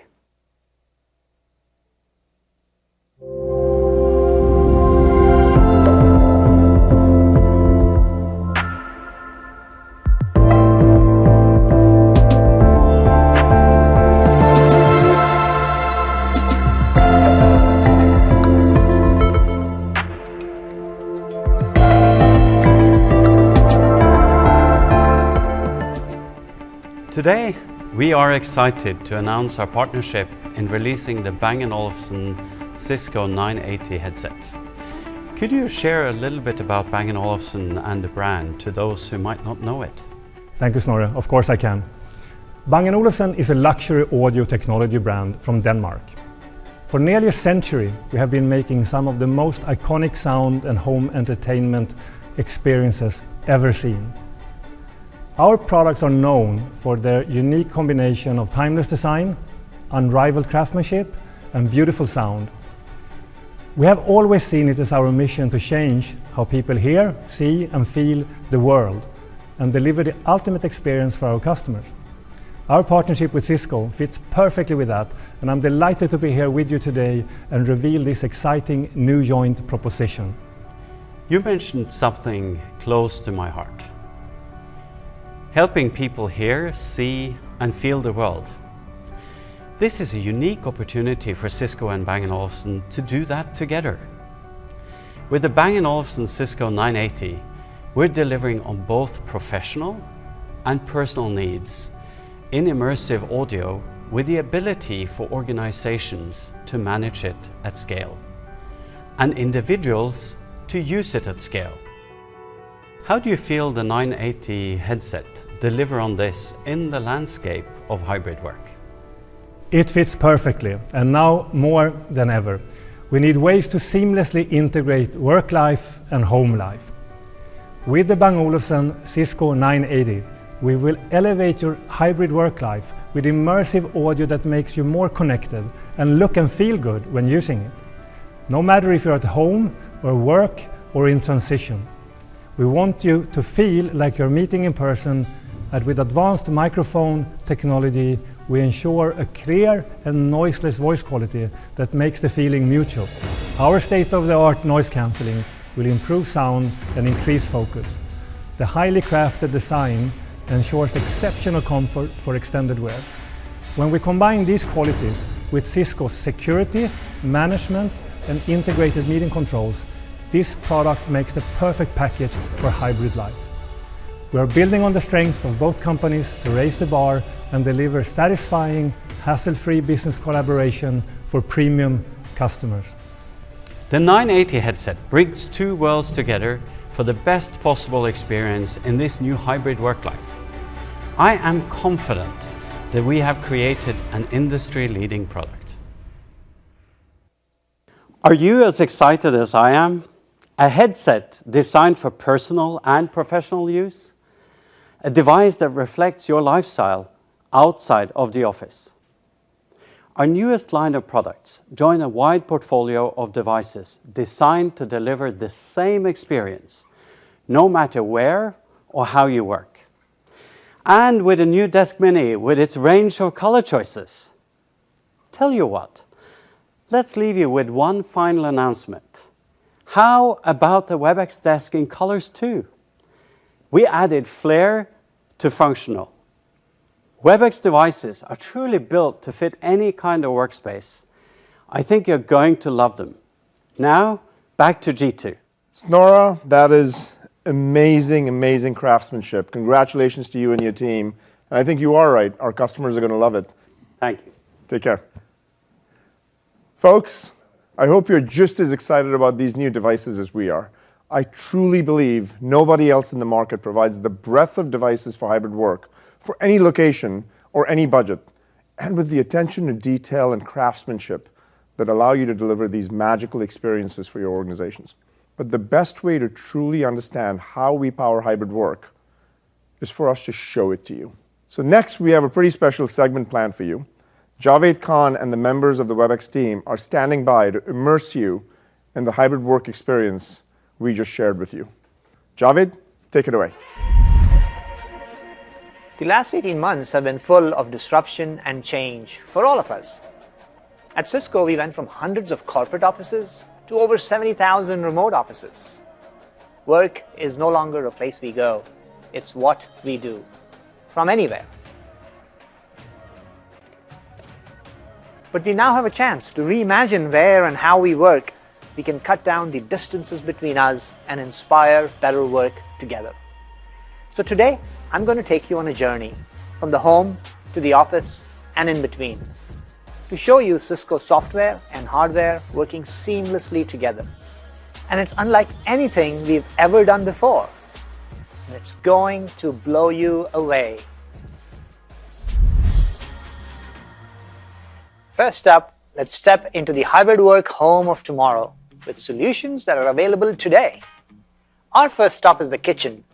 Today, we are excited to announce our partnership in releasing the Bang & Olufsen Cisco 980 headset. Could you share a little bit about Bang & Olufsen and the brand to those who might not know it? Thank you, Snorre. Of course I can. Bang & Olufsen is a luxury audio technology brand from Denmark. For nearly a century, we have been making some of the most iconic sound and home entertainment experiences ever seen. Our products are known for their unique combination of timeless design, unrivaled craftsmanship, and beautiful sound. We have always seen it as our mission to change how people hear, see, and feel the world, and deliver the ultimate experience for our customers. Our partnership with Cisco fits perfectly with that, and I'm delighted to be here with you today and reveal this exciting new joint proposition. You mentioned something close to my heart. Helping people hear, see, and feel the world. This is a unique opportunity for Cisco and Bang & Olufsen to do that together. With the Bang & Olufsen Cisco 980, we're delivering on both professional and personal needs in immersive audio with the ability for organizations to manage it at scale and individuals to use it at scale. How do you feel the 980 headset deliver on this in the landscape of hybrid work? It fits perfectly, and now more than ever, we need ways to seamlessly integrate work life and home life. With the Bang & Olufsen Cisco 980, we will elevate your hybrid work life with immersive audio that makes you more connected and look and feel good when using it. No matter if you're at home or work or in transition. We want you to feel like you're meeting in person, and with advanced microphone technology, we ensure a clear and noiseless voice quality that makes the feeling mutual. Our state-of-the-art noise cancelling will improve sound and increase focus. The highly crafted design ensures exceptional comfort for extended wear. When we combine these qualities with Cisco's security, management, and integrated meeting controls, this product makes the perfect package for hybrid life. We are building on the strength of both companies to raise the bar and deliver satisfying, hassle-free business collaboration for premium customers. The 980 headset brings two worlds together for the best possible experience in this new hybrid work life. I am confident that we have created an industry-leading product. Are you as excited as I am? A headset designed for personal and professional use. A device that reflects your lifestyle outside of the office. Our newest line of products join a wide portfolio of devices designed to deliver the same experience, no matter where or how you work. And with a new Desk Mini with its range of color choices. Tell you what, let's leave you with one final announcement. How about the Webex desk in colors too? We added flair to functional. Webex devices are truly built to fit any kind of workspace. I think you're going to love them. Now, back to Jeetu. Snora, that is amazing, amazing craftsmanship. Congratulations to you and your team. And I think you are right. Our customers are going to love it. Thank you. Take care. Folks, I hope you're just as excited about these new devices as we are. I truly believe nobody else in the market provides the breadth of devices for hybrid work for any location or any budget, and with the attention to detail and craftsmanship that allow you to deliver these magical experiences for your organizations. But the best way to truly understand how we power hybrid work is for us to show it to you. So next, we have a pretty special segment planned for you. Javed Khan and the members of the Webex team are standing by to immerse you in the hybrid work experience we just shared with you. Javed, take it away. The last 18 months have been full of disruption and change for all of us. At Cisco, we went from hundreds of corporate offices to over 70,000 remote offices. Work is no longer a place we go. It's what we do, from anywhere. But we now have a chance to reimagine where and how we work. We can cut down the distances between us and inspire better work together. So today, I'm going to take you on a journey from the home to the office and in between to show you Cisco software and hardware working seamlessly together. And it's unlike anything we've ever done before. And it's going to blow you away. First up, let's step into the hybrid work home of tomorrow with solutions that are available today. Our first stop is the kitchen.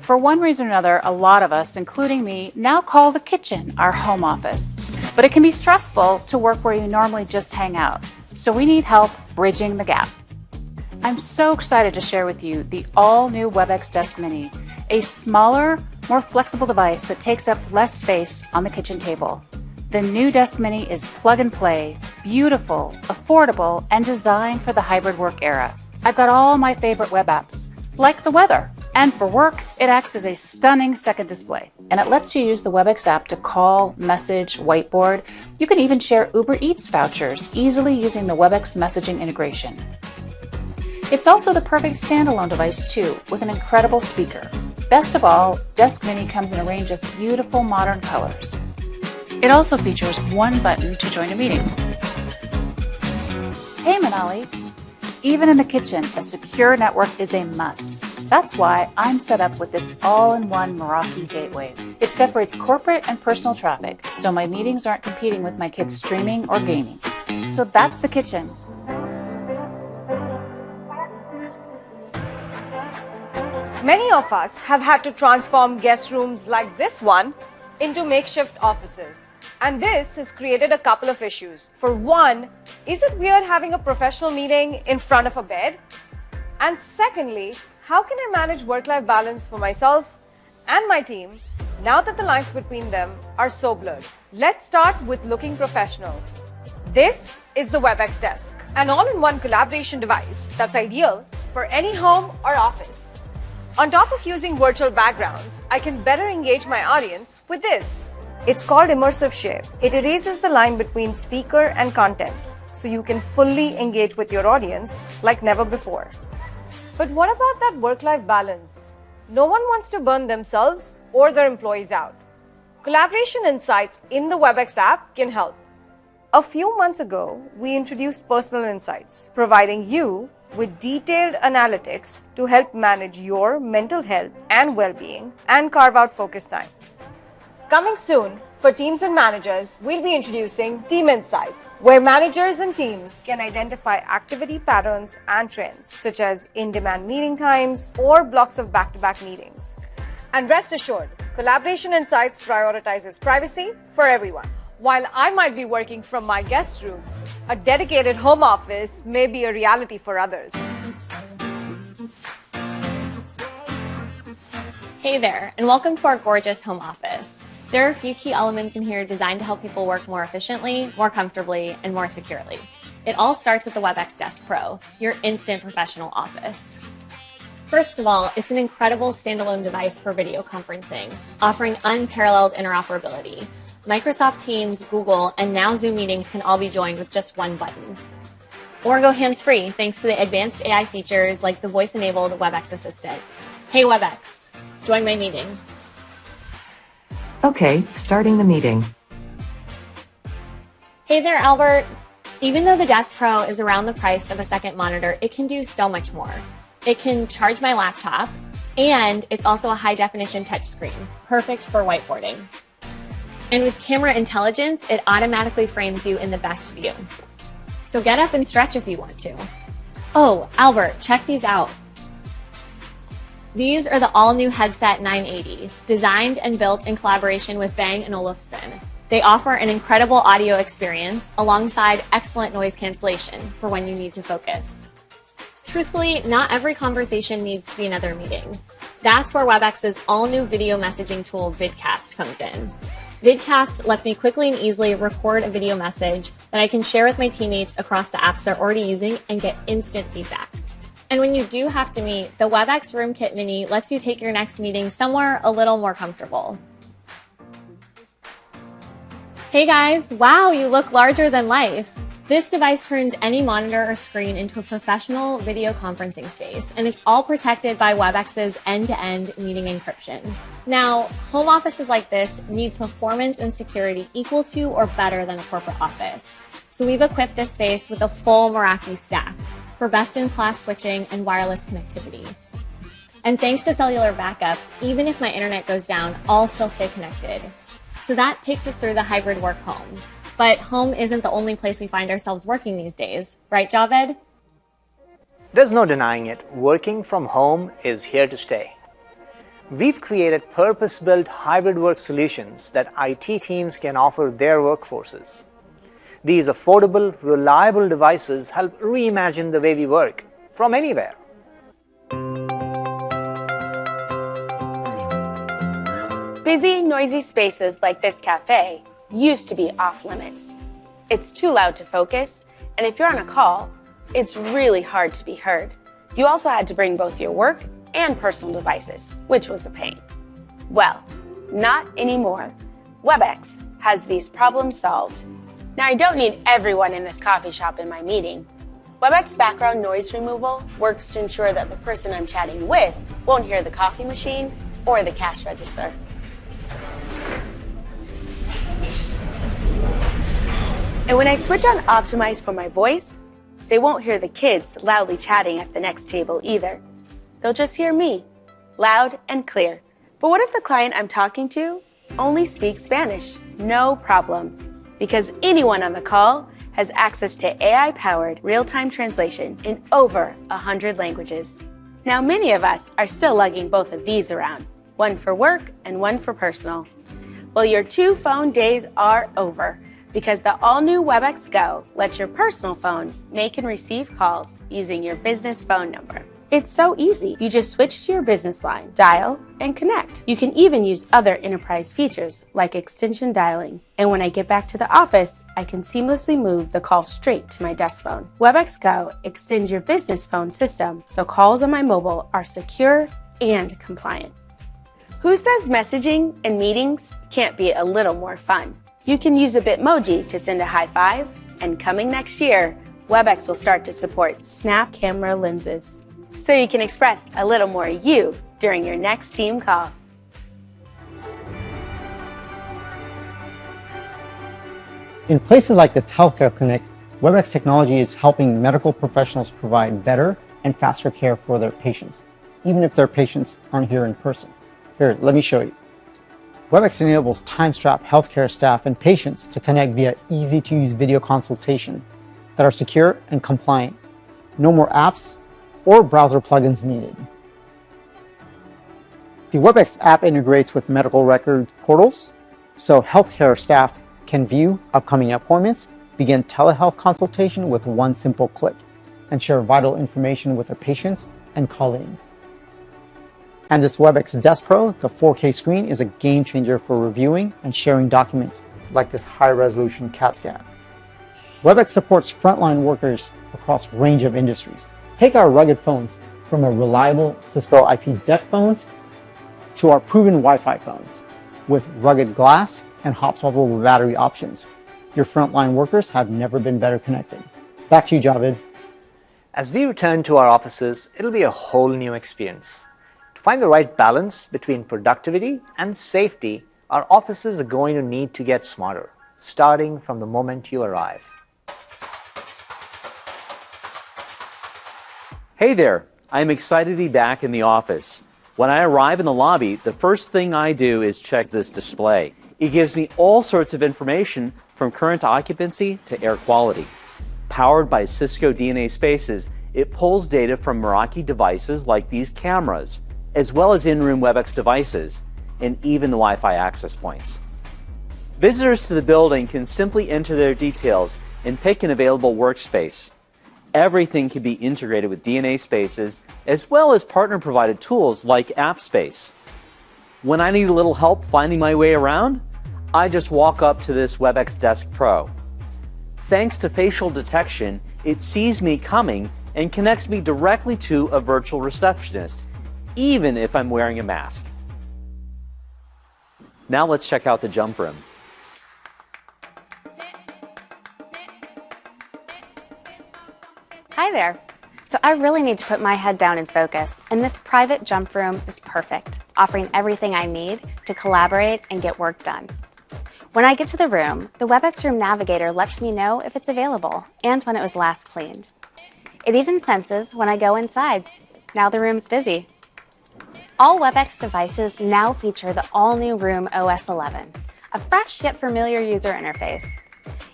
For one reason or another, a lot of us, including me, now call the kitchen our home office. But it can be stressful to work where you normally just hang out. So we need help bridging the gap. I'm so excited to share with you the all-new Webex Desk Mini, a smaller, more flexible device that takes up less space on the kitchen table. The new Desk Mini is plug and play, beautiful, affordable, and designed for the hybrid work era. I've got all my favorite web apps, like the weather. And for work, it acts as a stunning second display. And it lets you use the Webex app to call, message, whiteboard. You can even share Uber Eats vouchers easily using the Webex messaging integration. It's also the perfect standalone device too, with an incredible speaker. Best of all, Desk Mini comes in a range of beautiful modern colors. It also features one button to join a meeting. Hey Manali, even in the kitchen, a secure network is a must. That's why I'm set up with this all-in-one Meraki gateway. It separates corporate and personal traffic, so my meetings aren't competing with my kids streaming or gaming. So that's the kitchen. Many of us have had to transform guest rooms like this one into makeshift offices. And this has created a couple of issues. For one, is it weird having a professional meeting in front of a bed? And secondly, how can I manage work-life balance for myself and my team now that the lines between them are so blurred? Let's start with looking professional. This is the Webex Desk, an all-in-one collaboration device that's ideal for any home or office. On top of using virtual backgrounds, I can better engage my audience with this. It's called Immersive Share. It erases the line between speaker and content, so you can fully engage with your audience like never before. But what about that work-life balance? No one wants to burn themselves or their employees out. Collaboration Insights in the Webex app can help. A few months ago, we introduced Personal Insights, providing you with detailed analytics to help manage your mental health and well-being and carve out focus time. Coming soon, for teams and managers, we'll be introducing Team Insights, where managers and teams can identify activity patterns and trends, such as in-demand meeting times or blocks of back-to-back meetings. And rest assured, Collaboration Insights prioritizes privacy for everyone. While I might be working from my guest room, a dedicated home office may be a reality for others. Hey there, and welcome to our gorgeous home office. There are a few key elements in here designed to help people work more efficiently, more comfortably, and more securely. It all starts with the Webex Desk Pro, your instant professional office. First of all, it's an incredible standalone device for video conferencing, offering unparalleled interoperability. Microsoft Teams, Google, and now Zoom meetings can all be joined with just one button. Or go hands-free thanks to the advanced AI features like the voice-enabled Webex Assistant. Hey Webex, join my meeting. Okay, starting the meeting. Hey there, Albert. Even though the Desk Pro is around the price of a second monitor, it can do so much more. It can charge my laptop, and it's also a high-definition touchscreen, perfect for whiteboarding. And with camera intelligence, it automatically frames you in the best view. So get up and stretch if you want to. Oh, Albert, check these out. These are the all-new Headset 980, designed and built in collaboration with Bang & Olufsen. They offer an incredible audio experience alongside excellent noise cancellation for when you need to focus. Truthfully, not every conversation needs to be another meeting. That's where Webex's all-new video messaging tool, Vidcast, comes in. Vidcast lets me quickly and easily record a video message that I can share with my teammates across the apps they're already using and get instant feedback. And when you do have to meet, the Webex Room Kit Mini lets you take your next meeting somewhere a little more comfortable. Hey guys, wow, you look larger than life. This device turns any monitor or screen into a professional video conferencing space, and it's all protected by Webex's end-to-end meeting encryption. Now, home offices like this need performance and security equal to or better than a corporate office. So we've equipped this space with a full Meraki stack for best-in-class switching and wireless connectivity. And thanks to cellular backup, even if my internet goes down, I'll still stay connected. So that takes us through the hybrid work home. But home isn't the only place we find ourselves working these days, right, Javed? There's no denying it. Working from home is here to stay. We've created purpose-built hybrid work solutions that IT teams can offer their workforces. These affordable, reliable devices help reimagine the way we work from anywhere. Busy, noisy spaces like this cafe used to be off limits. It's too loud to focus, and if you're on a call, it's really hard to be heard. You also had to bring both your work and personal devices, which was a pain. Well, not anymore. Webex has these problems solved. Now, I don't need everyone in this coffee shop in my meeting. Webex background noise removal works to ensure that the person I'm chatting with won't hear the coffee machine or the cash register. And when I switch on Optimize for my voice, they won't hear the kids loudly chatting at the next table either. They'll just hear me, loud and clear. But what if the client I'm talking to only speaks Spanish? No problem, because anyone on the call has access to AI-powered real-time translation in over 100 languages. Now, many of us are still lugging both of these around, one for work and one for personal. Well, your two-phone days are over because the all-new WebEx Go lets your personal phone make and receive calls using your business phone number. It's so easy. You just switch to your business line, dial, and connect. You can even use other enterprise features like extension dialing. And when I get back to the office, I can seamlessly move the call straight to my desk phone. WebEx Go extends your business phone system so calls on my mobile are secure and compliant. Who says messaging and meetings can't be a little more fun? You can use a Bitmoji to send a high five, and coming next year, WebEx will start to support snap camera lenses, so you can express a little more you during your next team call. In places like this healthcare clinic, WebEx technology is helping medical professionals provide better and faster care for their patients, even if their patients aren't here in person. Here, let me show you. WebEx enables time-strapped healthcare staff and patients to connect via easy-to-use video consultation that are secure and compliant. No more apps or browser plugins needed. The WebEx app integrates with medical record portals, so healthcare staff can view upcoming appointments, begin telehealth consultation with one simple click, and share vital information with their patients and colleagues. And this WebEx Desk Pro, the 4K screen, is a game changer for reviewing and sharing documents like this high-resolution CAT scan. WebEx supports frontline workers across a range of industries. Take our rugged phones from our reliable Cisco IP deck phones to our proven Wi-Fi phones with rugged glass and hot swappable battery options. Your frontline workers have never been better connected. Back to you, Javed. As we return to our offices, it'll be a whole new experience. To find the right balance between productivity and safety, our offices are going to need to get smarter, starting from the moment you arrive. Hey there, I'm excited to be back in the office. When I arrive in the lobby, the first thing I do is check this display. It gives me all sorts of information from current occupancy to air quality. Powered by Cisco DNA Spaces, it pulls data from Meraki devices like these cameras, as well as in-room WebEx devices, and even the Wi-Fi access points. Visitors to the building can simply enter their details and pick an available workspace. Everything can be integrated with DNA Spaces, as well as partner-provided tools like AppSpace. When I need a little help finding my way around, I just walk up to this WebEx Desk Pro. Thanks to facial detection, it sees me coming and connects me directly to a virtual receptionist, even if I'm wearing a mask. Now let's check out the jump room. Hi there. So I really need to put my head down and focus, and this private jump room is perfect, offering everything I need to collaborate and get work done. When I get to the room, the WebEx Room Navigator lets me know if it's available and when it was last cleaned. It even senses when I go inside. Now the room's busy. All WebEx devices now feature the all-new Room OS 11, a fresh yet familiar user interface.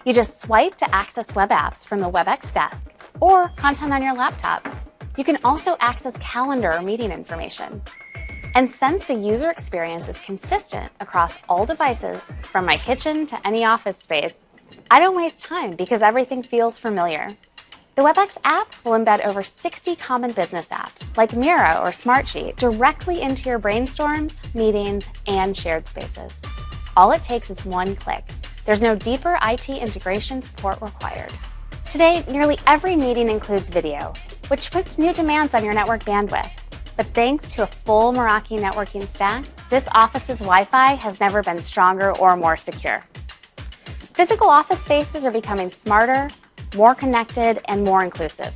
You just swipe to access web apps from the WebEx desk or content on your laptop. You can also access calendar or meeting information. And since the user experience is consistent across all devices, from my kitchen to any office space, I don't waste time because everything feels familiar. The WebEx app will embed over 60 common business apps, like Miro or Smartsheet, directly into your brainstorms, meetings, and shared spaces. All it takes is one click. There's no deeper IT integration support required. Today, nearly every meeting includes video, which puts new demands on your network bandwidth. But thanks to a full Meraki networking stack, this office's Wi-Fi has never been stronger or more secure. Physical office spaces are becoming smarter, more connected, and more inclusive.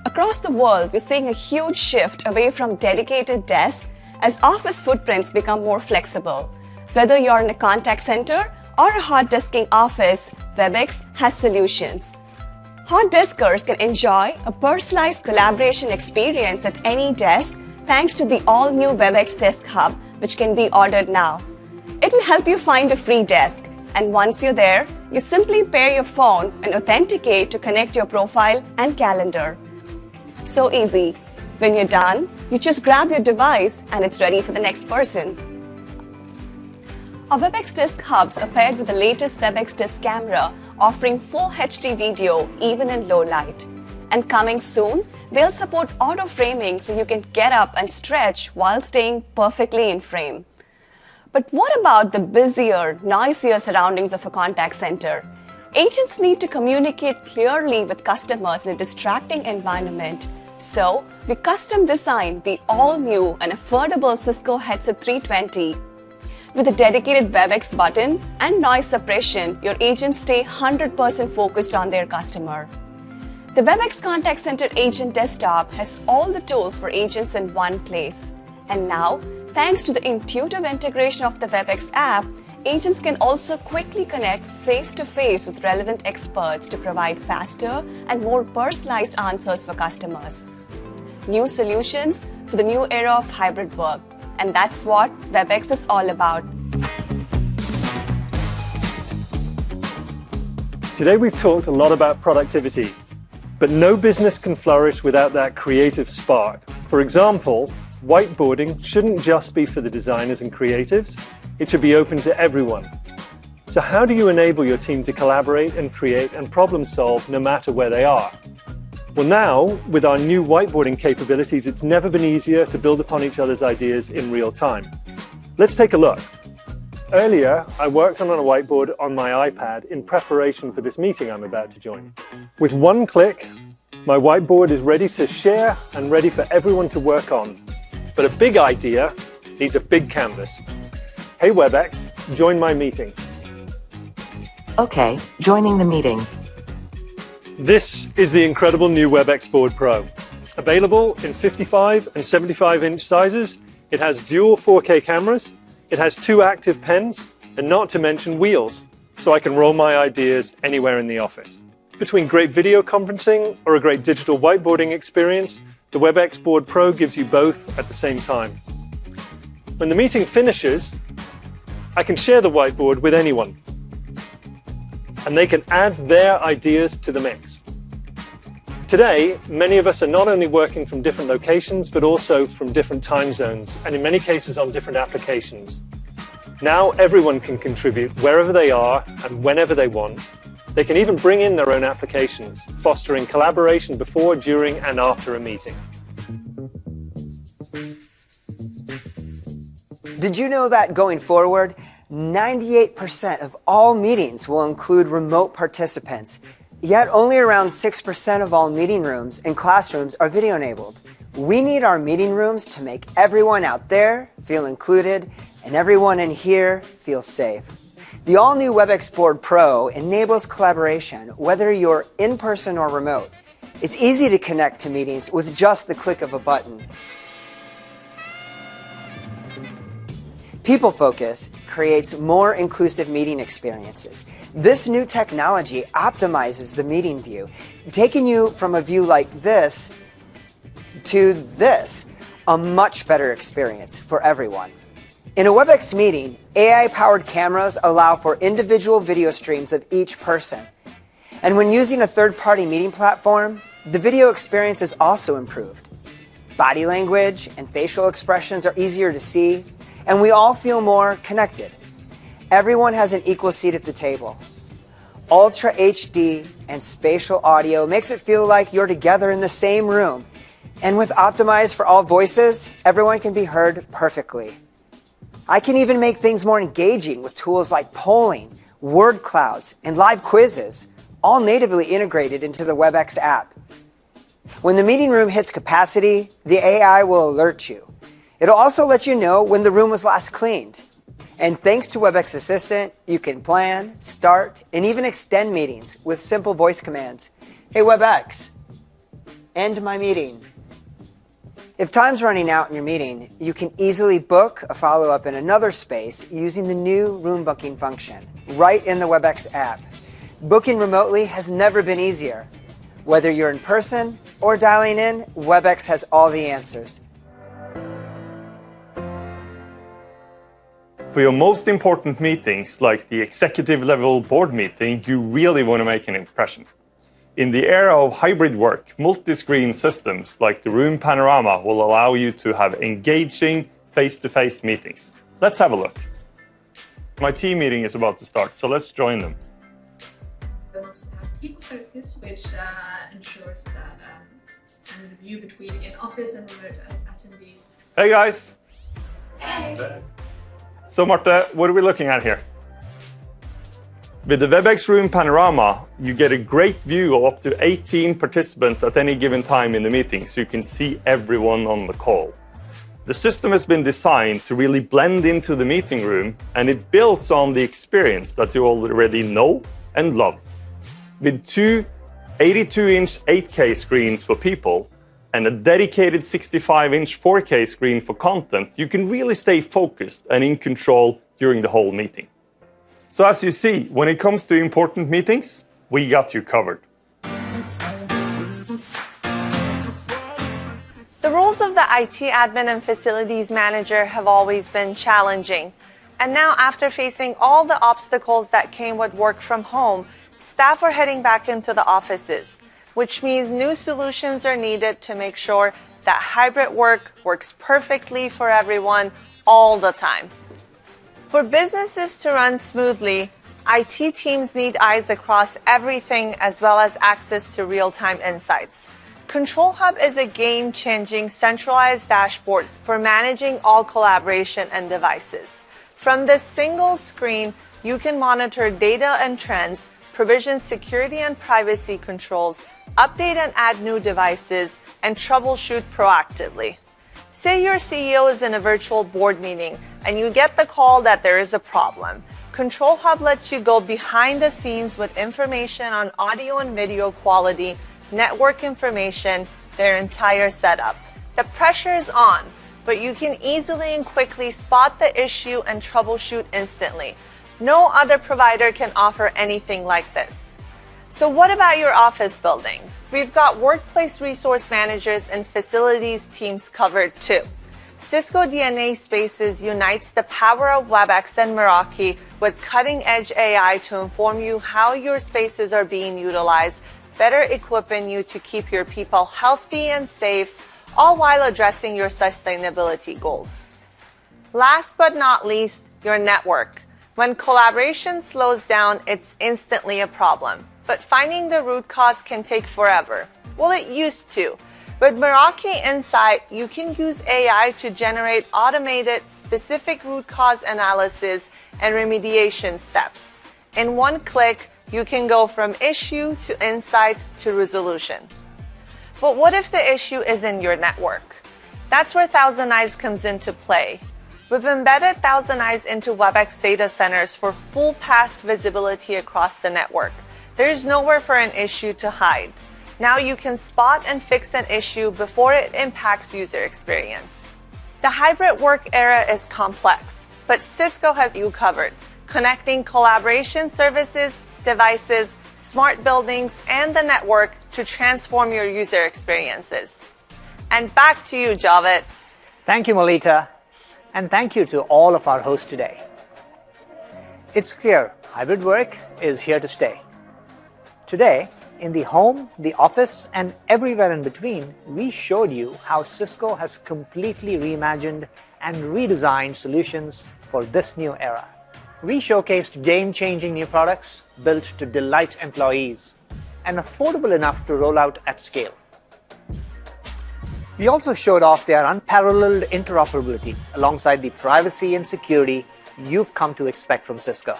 Across the world, we're seeing a huge shift away from dedicated desks as office footprints become more flexible. Whether you're in a contact center or a hot desking office, WebEx has solutions. Hot deskers can enjoy a personalized collaboration experience at any desk thanks to the all-new WebEx Desk Hub, which can be ordered now. It'll help you find a free desk, And once you're there, you simply pair your phone and authenticate to connect your profile and calendar. So easy. When you're done, you just grab your device and it's ready for the next person. Our Webex Disk hubs are paired with the latest Webex Disk camera, offering full HD video even in low light. And coming soon, they'll support auto framing so you can get up and stretch while staying perfectly in frame. But what about the busier, noisier surroundings of a contact center? Agents need to communicate clearly with customers in a distracting environment. So, we custom designed the all-new and affordable Cisco Headset 320. With a dedicated Webex button and noise suppression, your agents stay 100% focused on their customer. The Webex Contact Center Agent Desktop has all the tools for agents in one place. And now, thanks to the intuitive integration of the Webex app, agents can also quickly connect face-to-face with relevant experts to provide faster and more personalized answers for customers. New solutions for the new era of hybrid work. And that's what Webex is all about. Today we've talked a lot about productivity, but no business can flourish without that creative spark. For example, whiteboarding shouldn't just be for the designers and creatives, it should be open to everyone. So how do you enable your team to collaborate and create and problem solve no matter where they are? Well now, with our new whiteboarding capabilities, it's never been easier to build upon each other's ideas in real time. Let's take a look. Earlier, I worked on a whiteboard on my iPad in preparation for this meeting I'm about to join. With one click, my whiteboard is ready to share and ready for everyone to work on. But a big idea needs a big canvas. Hey Webex, join my meeting. Okay, joining the meeting. This is the incredible new Webex Board Pro. Available in 55 and 75-inch sizes, it has dual 4K cameras, it has 2 active pens, and not to mention wheels, so I can roll my ideas anywhere in the office. Between great video conferencing or a great digital whiteboarding experience, the Webex Board Pro gives you both at the same time. When the meeting finishes, I can share the whiteboard with anyone, and they can add their ideas to the mix. Today, many of us are not only working from different locations, but also from different time zones, and in many cases on different applications. Now everyone can contribute wherever they are and whenever they want. They can even bring in their own applications, fostering collaboration before, during, and after a meeting. Did you know that going forward, 98% of all meetings will include remote participants, yet only around 6% of all meeting rooms and classrooms are video enabled. We need our meeting rooms to make everyone out there feel included and everyone in here feel safe. The all-new Webex Board Pro enables collaboration whether you're in person or remote. It's easy to connect to meetings with just the click of a button. People Focus creates more inclusive meeting experiences. This new technology optimizes the meeting view, taking you from a view like this to this, a much better experience for everyone. In a Webex meeting, AI-powered cameras allow for individual video streams of each person. And when using a third-party meeting platform, the video experience is also improved. Body language and facial expressions are easier to see, and we all feel more connected. Everyone has an equal seat at the table. Ultra HD and spatial audio makes it feel like you're together in the same room. And with Optimized for all voices, everyone can be heard perfectly. I can even make things more engaging with tools like polling, word clouds, and live quizzes, all natively integrated into the Webex app. When the meeting room hits capacity, the AI will alert you. It'll also let you know when the room was last cleaned. And thanks to Webex Assistant, you can plan, start, and even extend meetings with simple voice commands. Hey Webex, end my meeting. If time's running out in your meeting, you can easily book a follow-up in another space using the new room booking function right in the Webex app. Booking remotely has never been easier. Whether you're in person or dialing in, Webex has all the answers. For your most important meetings, like the executive level board meeting, you really want to make an impression. In the era of hybrid work, multi-screen systems like the Room Panorama will allow you to have engaging face-to-face meetings. Let's have a look. My team meeting is about to start, so let's join them. We must have people focus, which ensures that the view between in-office and remote attendees. Hey guys! Hey! So Marte, what are we looking at here? With the Webex Room Panorama, you get a great view of up to 18 participants at any given time in the meeting, so you can see everyone on the call. The system has been designed to really blend into the meeting room, and it builds on the experience that you already know and love. With two 82-inch 8K screens for people and a dedicated 65-inch 4K screen for content, you can really stay focused and in control during the whole meeting. So as you see, when it comes to important meetings, we got you covered. The roles of the IT admin and facilities manager have always been challenging. And now, after facing all the obstacles that came with work from home, staff are heading back into the offices, which means new solutions are needed to make sure that hybrid work works perfectly for everyone all the time. For businesses to run smoothly, IT teams need eyes across everything as well as access to real-time insights. Control Hub is a game-changing centralized dashboard for managing all collaboration and devices. From this single screen, you can monitor data and trends, provision security and privacy controls, update and add new devices, and troubleshoot proactively. Say your CEO is in a virtual board meeting and you get the call that there is a problem. Control Hub lets you go behind the scenes with information on audio and video quality, network information, their entire setup. The pressure is on, but you can easily and quickly spot the issue and troubleshoot instantly. No other provider can offer anything like this. So what about your office buildings? We've got workplace resource managers and facilities teams covered too. Cisco DNA Spaces unites the power of Webex and Meraki with cutting-edge AI to inform you how your spaces are being utilized, better equipping you to keep your people healthy and safe, all while addressing your sustainability goals. Last but not least, your network. When collaboration slows down, it's instantly a problem. But finding the root cause can take forever. Well, it used to. With Meraki Insight, you can use AI to generate automated, specific root cause analysis and remediation steps. In one click, you can go from issue to insight to resolution. But what if the issue is in your network? That's where Thousand Eyes comes into play. We've embedded Thousand Eyes into Webex data centers for full path visibility across the network. There's nowhere for an issue to hide. Now you can spot and fix an issue before it impacts user experience. The hybrid work era is complex, but Cisco has you covered, connecting collaboration services, devices, smart buildings, and the network to transform your user experiences. And back to you, Javed. Thank you, Melita. And thank you to all of our hosts today. It's clear hybrid work is here to stay. Today, in the home, the office, and everywhere in between, we showed you how Cisco has completely reimagined and redesigned solutions for this new era. We showcased game-changing new products built to delight employees and affordable enough to roll out at scale. We also showed off their unparalleled interoperability alongside the privacy and security you've come to expect from Cisco.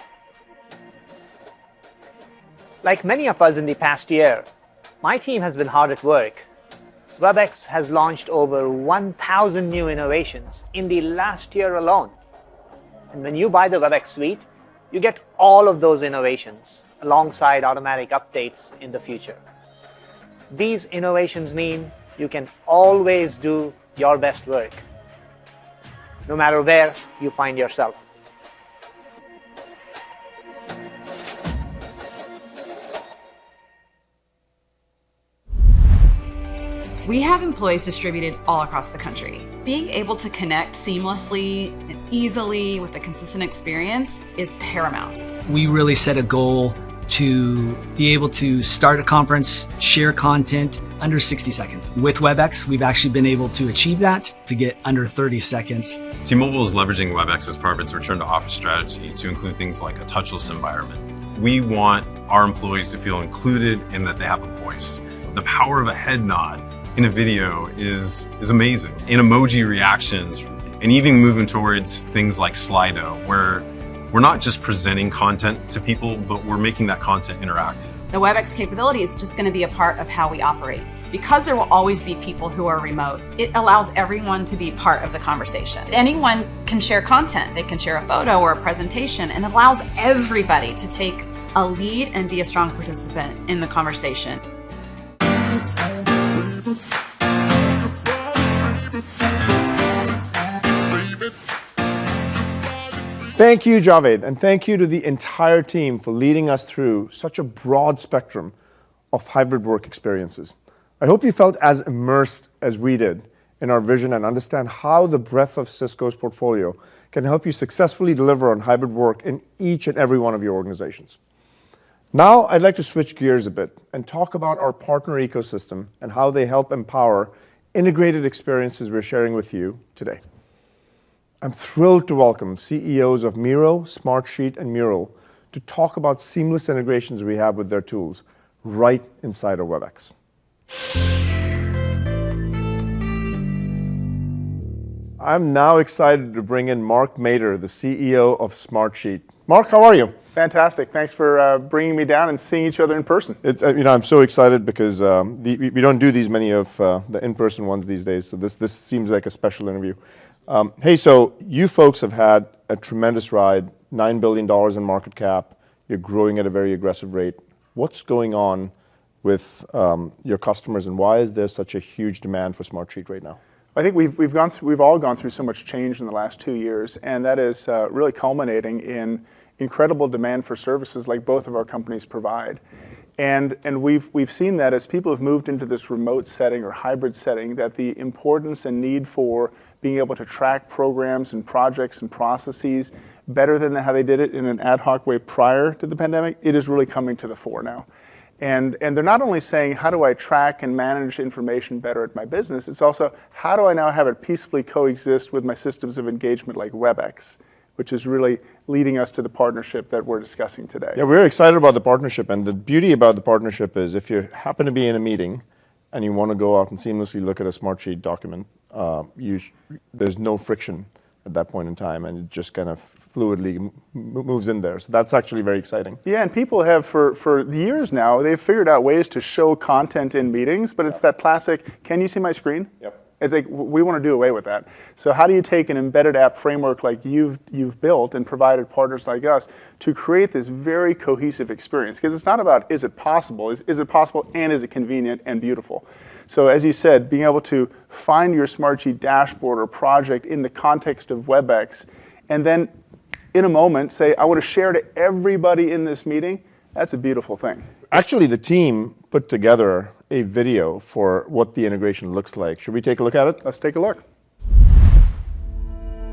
Like many of us in the past year, my team has been hard at work. Webex has launched over 1,000 new innovations in the last year alone. And when you buy the Webex suite, you get all of those innovations alongside automatic updates in the future. These innovations mean you can always do your best work, no matter where you find yourself. We have employees distributed all across the country. Being able to connect seamlessly and easily with a consistent experience is paramount. We really set a goal to be able to start a conference, share content under 60 seconds. With WebEx, we've actually been able to achieve that, to get under 30 seconds. T-Mobile is leveraging WebEx as part of its return to office strategy to include things like a touchless environment. We want our employees to feel included and that they have a voice. The power of a head nod in a video is amazing. In emoji reactions, and even moving towards things like Slido, where we're not just presenting content to people, but we're making that content interactive. The WebEx capability is just going to be a part of how we operate. Because there will always be people who are remote, it allows everyone to be part of the conversation. Anyone can share content. They can share a photo or a presentation, and allows everybody to take a lead and be a strong participant in the conversation. Thank you, Javed, and thank you to the entire team for leading us through such a broad spectrum of hybrid work experiences. I hope you felt as immersed as we did in our vision and understand how the breadth of Cisco's portfolio can help you successfully deliver on hybrid work in each and every one of your organizations. Now, I'd like to switch gears a bit and talk about our partner ecosystem and how they help empower integrated experiences we're sharing with you today. I'm thrilled to welcome CEOs of Miro, Smartsheet, and Mural to talk about seamless integrations we have with their tools right inside of WebEx. I'm now excited to bring in Mark Mader, the CEO of Smartsheet. Mark, how are you? Fantastic. Thanks for bringing me down and seeing each other in person. It's, I'm so excited because we don't do these many of the in-person ones these days, so this seems like a special interview. Hey, so you folks have had a tremendous ride, $9 billion in market cap. You're growing at a very aggressive rate. What's going on with your customers, and why is there such a huge demand for Smartsheet right now? I think we've all gone through so much change in the last 2 years, and that is really culminating in incredible demand for services like both of our companies provide. And we've seen that as people have moved into this remote setting or hybrid setting, that the importance and need for being able to track programs and projects and processes better than how they did it in an ad hoc way prior to the pandemic, it is really coming to the fore now. And they're not only saying, how do I track and manage information better at my business, it's also, how do I now have it peacefully coexist with my systems of engagement like WebEx, which is really leading us to the partnership that we're discussing today. Yeah, we're excited about the partnership, and the beauty about the partnership is if you happen to be in a meeting and you want to go out and seamlessly look at a Smartsheet document, there's no friction at that point in time, and it just kind of fluidly moves in there. So that's actually very exciting. Yeah, and people have for years now, they've figured out ways to show content in meetings, but it's that classic, can you see my screen? Yep. It's like, we want to do away with that. So how do you take an embedded app framework like you've built and provided partners like us to create this very cohesive experience? Because it's not about, is it possible? Is it possible, and is it convenient and beautiful? So as you said, being able to find your Smartsheet dashboard or project in the context of WebEx, and then in a moment say, I want to share to everybody in this meeting, that's a beautiful thing. Actually, the team put together a video for what the integration looks like. Should we take a look at it? Let's take a look.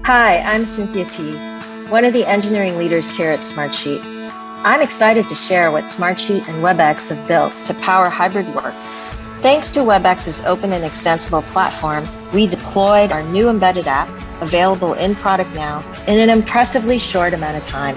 Hi, I'm Cynthia T., one of the engineering leaders here at Smartsheet. I'm excited to share what Smartsheet and WebEx have built to power hybrid work. Thanks to WebEx's open and extensible platform, we deployed our new embedded app, available in product now, in an impressively short amount of time.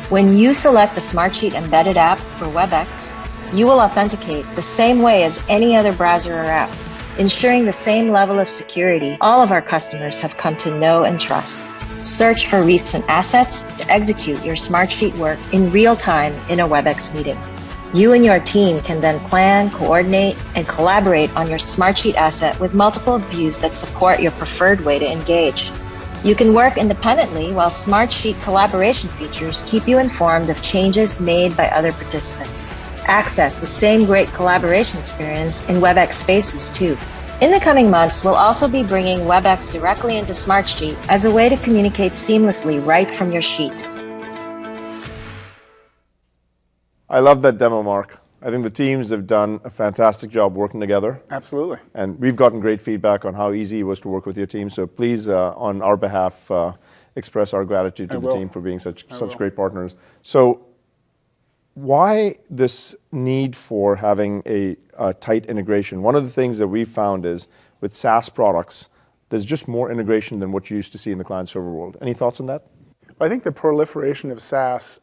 When you select the Smartsheet embedded app for WebEx, you will authenticate the same way as any other browser or app, ensuring the same level of security all of our customers have come to know and trust. Search for recent assets to execute your Smartsheet work in real time in a WebEx meeting. You and your team can then plan, coordinate, and collaborate on your Smartsheet asset with multiple views that support your preferred way to engage. You can work independently while Smartsheet collaboration features keep you informed of changes made by other participants. Access the same great collaboration experience in WebEx Spaces too. In the coming months, we'll also be bringing WebEx directly into Smartsheet as a way to communicate seamlessly right from your sheet. I love that demo, Mark. I think the teams have done a fantastic job working together. Absolutely. And we've gotten great feedback on how easy it was to work with your team. So please, on our behalf, express our gratitude to the team for being such great partners. So why this need for having a tight integration? One of the things that we've found is with SaaS products, there's just more integration than what you used to see in the client-server world. Any thoughts on that? I think the proliferation of SaaS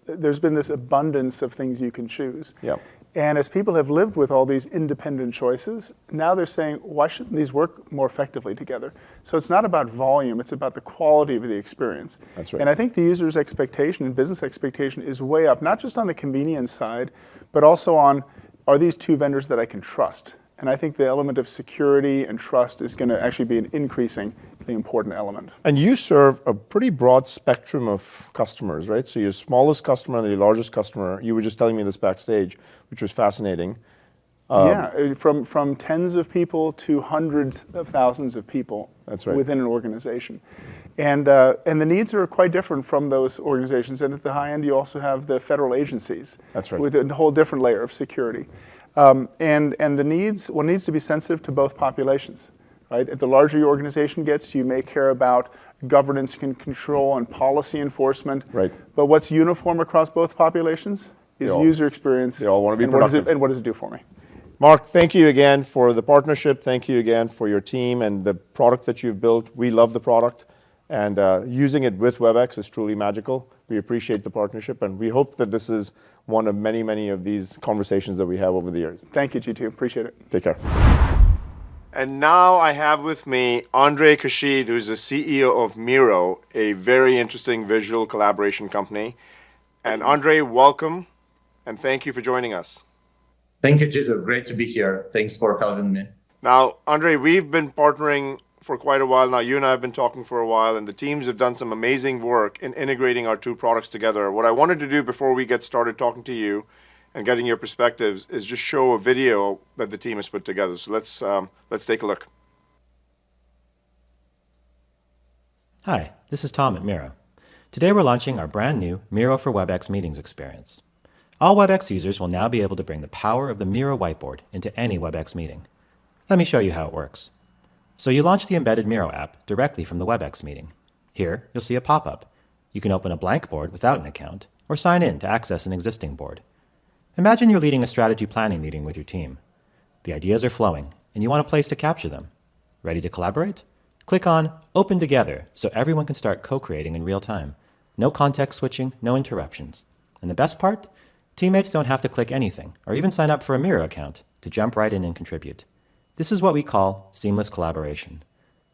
there's been this abundance of things you can choose. Yeah. And as people have lived with all these independent choices, now they're saying, why shouldn't these work more effectively together? So it's not about volume, it's about the quality of the experience. That's right. And I think the user's expectation and business expectation is way up, not just on the convenience side, but also on, are these two vendors that I can trust? And I think the element of security and trust is going to actually be an increasingly important element. And you serve a pretty broad spectrum of customers, right? So your smallest customer and your largest customer, you were just telling me this backstage, which was fascinating. From tens of people to hundreds of thousands of people within an organization. And the needs are quite different from those organizations. And at the high end, you also have the federal agencies. That's right. With a whole different layer of security. And the needs, one needs to be sensitive to both populations, right? The larger your organization gets, you may care about governance and control and policy enforcement. Right. But what's uniform across both populations is user experience. They all want to be productive. And what does it do for me? Mark, thank you again for the partnership. Thank you again for your team and the product that you've built. We love the product. And using it with WebEx is truly magical. We appreciate the partnership, and we hope that this is one of many, many of these conversations that we have over the years. Thank you, Jeetu. Appreciate it. Take care. And now I have with me Andre Kashid, who's the CEO of Miro, a very interesting visual collaboration company. And Andre, welcome, and thank you for joining us. Thank you, Jeetu. Great to be here. Thanks for having me. Now, Andre, we've been partnering for quite a while now. You and I have been talking for a while, and the teams have done some amazing work in integrating our two products together. What I wanted to do before we get started talking to you and getting your perspectives is just show a video that the team has put together. So let's take a look. Hi, this is Tom at Miro. Today we're launching our brand new Miro for WebEx meetings experience. All WebEx users will now be able to bring the power of the Miro whiteboard into any WebEx meeting. Let me show you how it works. So you launch the embedded Miro app directly from the WebEx meeting. Here, you'll see a pop-up. You can open a blank board without an account, or sign in to access an existing board. Imagine you're leading a strategy planning meeting with your team. The ideas are flowing, and you want a place to capture them. Ready to collaborate? Click on Open Together so everyone can start co-creating in real time. No context switching, no interruptions. And the best part? Teammates don't have to click anything, or even sign up for a Miro account to jump right in and contribute. This is what we call seamless collaboration.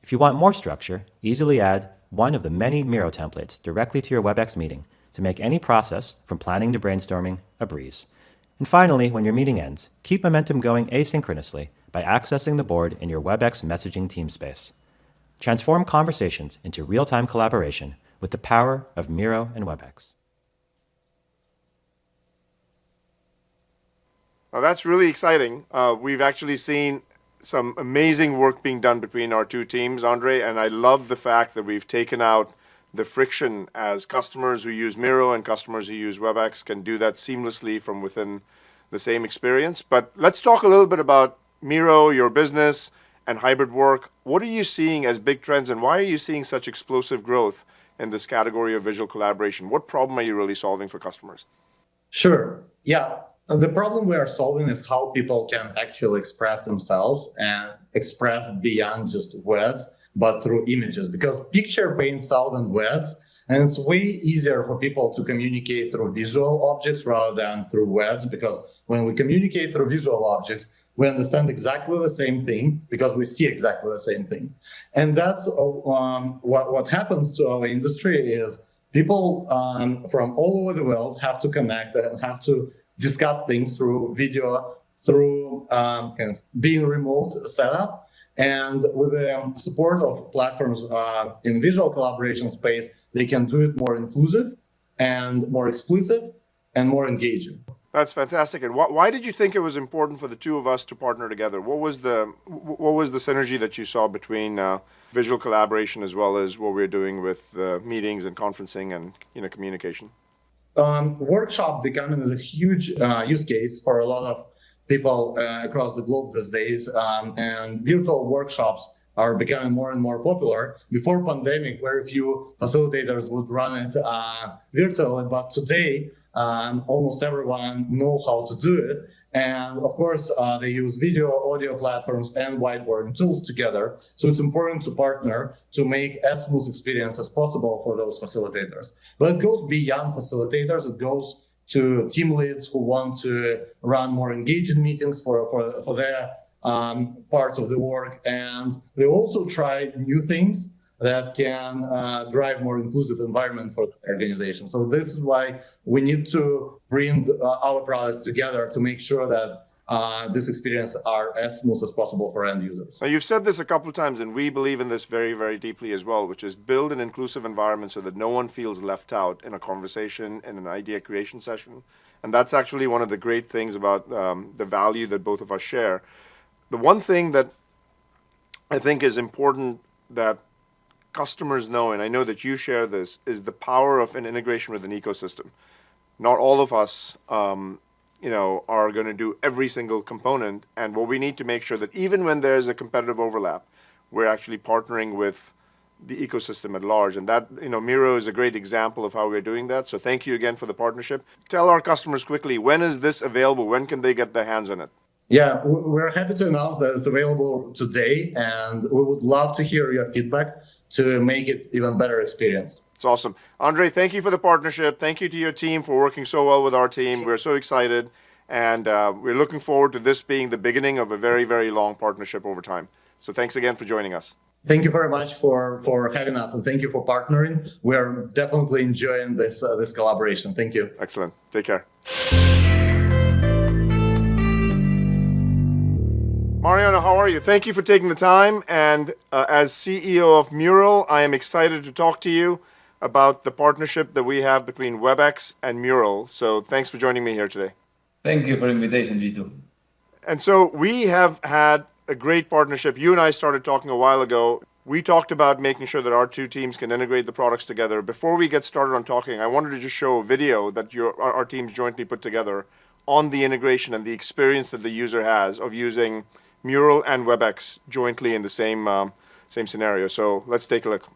If you want more structure, easily add one of the many Miro templates directly to your WebEx meeting to make any process, from planning to brainstorming, a breeze. And finally, when your meeting ends, keep momentum going asynchronously by accessing the board in your WebEx messaging team space. Transform conversations into real-time collaboration with the power of Miro and WebEx. Now that's really exciting. We've actually seen some amazing work being done between our two teams, Andre, and I love the fact that we've taken out the friction as customers who use Miro and customers who use WebEx can do that seamlessly from within the same experience. But let's talk a little bit about Miro, your business, and hybrid work. What are you seeing as big trends, and why are you seeing such explosive growth in this category of visual collaboration? What problem are you really solving for customers? Sure. Yeah. The problem we are solving is how people can actually express themselves and express beyond just words, but through images. Because picture paints out in words, and it's way easier for people to communicate through visual objects rather than through words. Because when we communicate through visual objects, we understand exactly the same thing because we see exactly the same thing. And that's what happens to our industry is people from all over the world have to connect and have to discuss things through video, through kind of being remote setup. And with the support of platforms in visual collaboration space, they can do it more inclusive and more explicit and more engaging. That's fantastic. And why did you think it was important for the two of us to partner together? What was the synergy that you saw between visual collaboration as well as what we're doing with meetings and conferencing and communication? workshop becoming a huge use case for a lot of people across the globe these days, and virtual workshops are becoming more and more popular. Before pandemic, very few facilitators would run it virtually, but today almost everyone know how to do it. And of course, they use video, audio platforms, and whiteboarding tools together. So it's important to partner to make as smooth experience as possible for those facilitators. But it goes beyond facilitators. It goes to team leads who want to run more engaging meetings for their parts of the work. And they also try new things that can drive more inclusive environment for the organization. So this is why we need to bring our products together to make sure that this experience are as smooth as possible for end users. Now, you've said this a couple of times, and we believe in this very, very deeply as well, which is build an inclusive environment so that no one feels left out in a conversation, in an idea creation session. And that's actually one of the great things about the value that both of us share. The one thing that I think is important that customers know, and I know that you share this, is the power of an integration with an ecosystem. Not all of us are going to do every single component, and what we need to make sure that even when there's a competitive overlap, we're actually partnering with the ecosystem at large. And that, Miro is a great example of how we're doing that. So thank you again for the partnership. Tell our customers quickly, when is this available? When can they get their hands on it? Yeah, we're happy to announce that it's available today, and we would love to hear your feedback to make it even better experience. It's awesome. Andre, thank you for the partnership. Thank you to your team for working so well with our team. We're so excited, and we're looking forward to this being the beginning of a very, very long partnership over time. So thanks again for joining us. Thank you very much for having us, and thank you for partnering. We're definitely enjoying this collaboration. Thank you. Excellent. Take care. Mariano, how are you? Thank you for taking the time. And as CEO of Mural, I am excited to talk to you about the partnership that we have between Webex and Mural. So thanks for joining me here today. Thank you for the invitation, Jeetu. And so we have had a great partnership. You and I started talking a while ago. We talked about making sure that our two teams can integrate the products together. Before we get started on talking, I wanted to just show a video that our teams jointly put together on the integration and the experience that the user has of using Mural and Webex jointly in the same scenario. So let's take a look.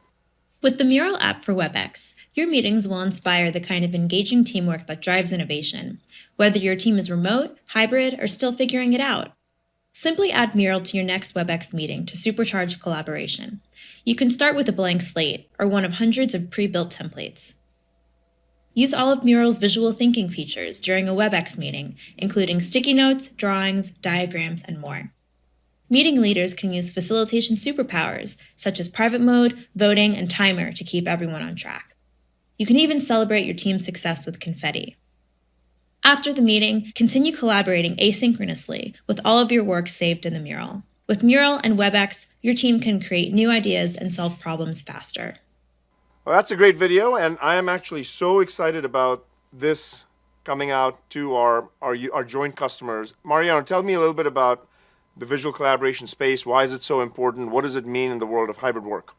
With the Mural app for Webex, your meetings will inspire the kind of engaging teamwork that drives innovation, whether your team is remote, hybrid, or still figuring it out. Simply add Mural to your next Webex meeting to supercharge collaboration. You can start with a blank slate or one of hundreds of pre-built templates. Use all of Mural's visual thinking features during a Webex meeting, including sticky notes, drawings, diagrams, and more. Meeting leaders can use facilitation superpowers, such as private mode, voting, and timer to keep everyone on track. You can even celebrate your team's success with confetti. After the meeting, continue collaborating asynchronously with all of your work saved in the Mural. With Mural and Webex, your team can create new ideas and solve problems faster. Well, that's a great video, and I am actually so excited about this coming out to our joint customers. Mariano, tell me a little bit about the visual collaboration space. Why is it so important? What does it mean in the world of hybrid work?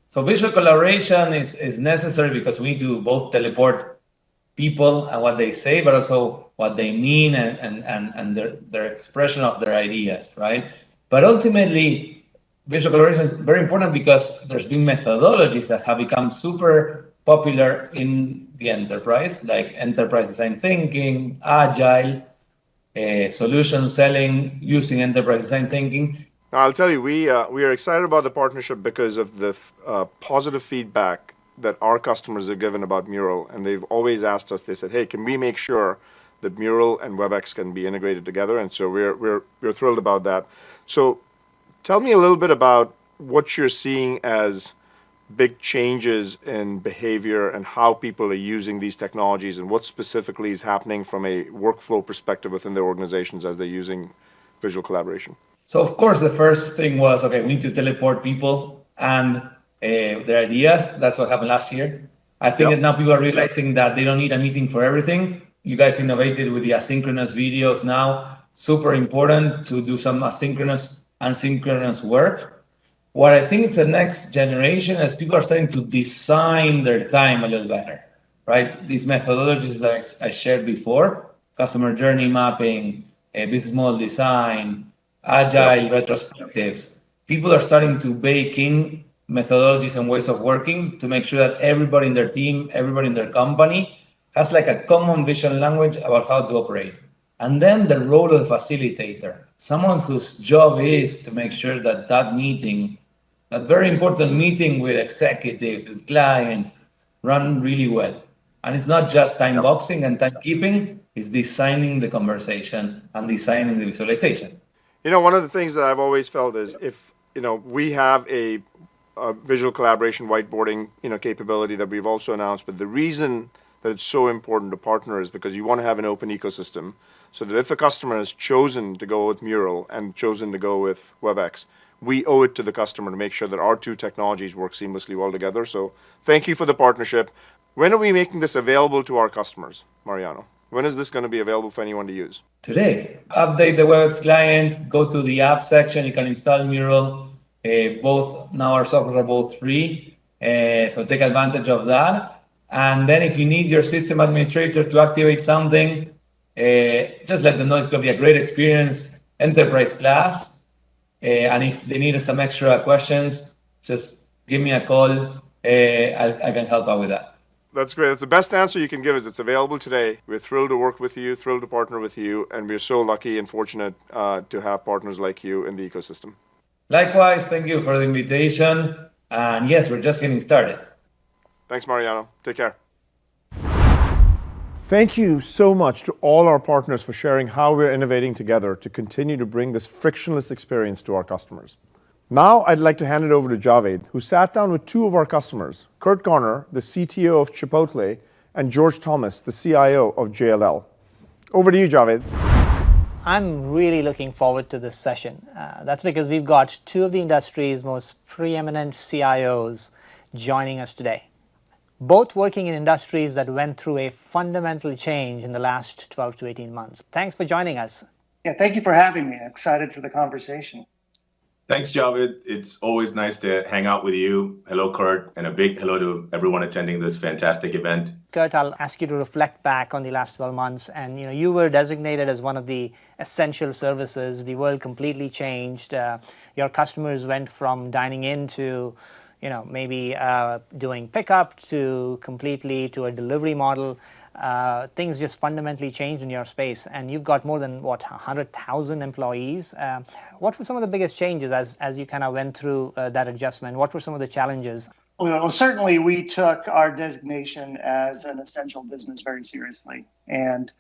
So visual collaboration is necessary because we need to both teleport people and what they say, but also what they mean and their expression of their ideas, right? But ultimately, visual collaboration is very important because there's been methodologies that have become super popular in the enterprise, like enterprise design thinking, agile, solution selling using enterprise design thinking. Now, I'll tell you, we are excited about the partnership because of the positive feedback that our customers have given about Mural, and they've always asked us. They said, "Hey, can we make sure that Mural and Webex can be integrated together?" And so we're thrilled about that. So, tell me a little bit about what you're seeing as big changes in behavior and how people are using these technologies, and what specifically is happening from a workflow perspective within their organizations as they're using visual collaboration. So of course, the first thing was, okay, we need to teleport people and their ideas. That's what happened last year. I think that now people are realizing that they don't need a meeting for everything. You guys innovated with the asynchronous videos now. Super important to do some asynchronous and synchronous work. What I think is the next generation is people are starting to design their time a little better. right? These methodologies that I shared before, customer journey mapping, business model design, agile retrospectives, people are starting to bake in methodologies and ways of working to make sure that everybody in their team, everybody in their company has like a common vision language about how to operate. And then the role of the facilitator, someone whose job is to make sure that that meeting, that very important meeting with executives, with clients, run really well. And it's not just time boxing and timekeeping, it's designing the conversation and designing the visualization. You know, one of the things that I've always felt is if, we have a visual collaboration whiteboarding, capability that we've also announced, but the reason that it's so important to partner is because you want to have an open ecosystem so that if a customer has chosen to go with Mural and chosen to go with WebEx, we owe it to the customer to make sure that our two technologies work seamlessly well together. So thank you for the partnership. When are we making this available to our customers, Mariano? When is this going to be available for anyone to use? Today. Update the WebEx client, go to the app section, you can install Mural. Both now our software are both free, so take advantage of that. And then if you need your system administrator to activate something, just let them know it's going to be a great experience, enterprise class. And if they need some extra questions, just give me a call. I can help out with that. That's great. That's the best answer you can give is it's available today. We're thrilled to work with you, thrilled to partner with you, and we're so lucky and fortunate to have partners like you in the ecosystem. Likewise, thank you for the invitation. And yes, we're just getting started. Thanks, Mariano. Take care. Thank you so much to all our partners for sharing how we're innovating together to continue to bring this frictionless experience to our customers. Now I'd like to hand it over to Javed, who sat down with two of our customers, Kurt Garner, the CTO of Chipotle, and George Thomas, the CIO of JLL. Over to you, Javed. I'm really looking forward to this session. That's because we've got two of the industry's most preeminent CIOs joining us today, both working in industries that went through a fundamental change in the last 12 to 18 months. Thanks for joining us. Yeah, thank you for having me. I'm excited for the conversation. Thanks, Javed. It's always nice to hang out with you. Hello, Kurt, and a big hello to everyone attending this fantastic event. Kurt, I'll ask you to reflect back on the last 12 months. And you were designated as one of the essential services. The world completely changed. Your customers went from dining in to maybe doing pickup to completely to a delivery model. Things just fundamentally changed in your space, and you've got more than 100,000 employees. What were some of the biggest changes as you kind of went through that adjustment? What were some of the challenges? Well, certainly we took our designation as an essential business very seriously, and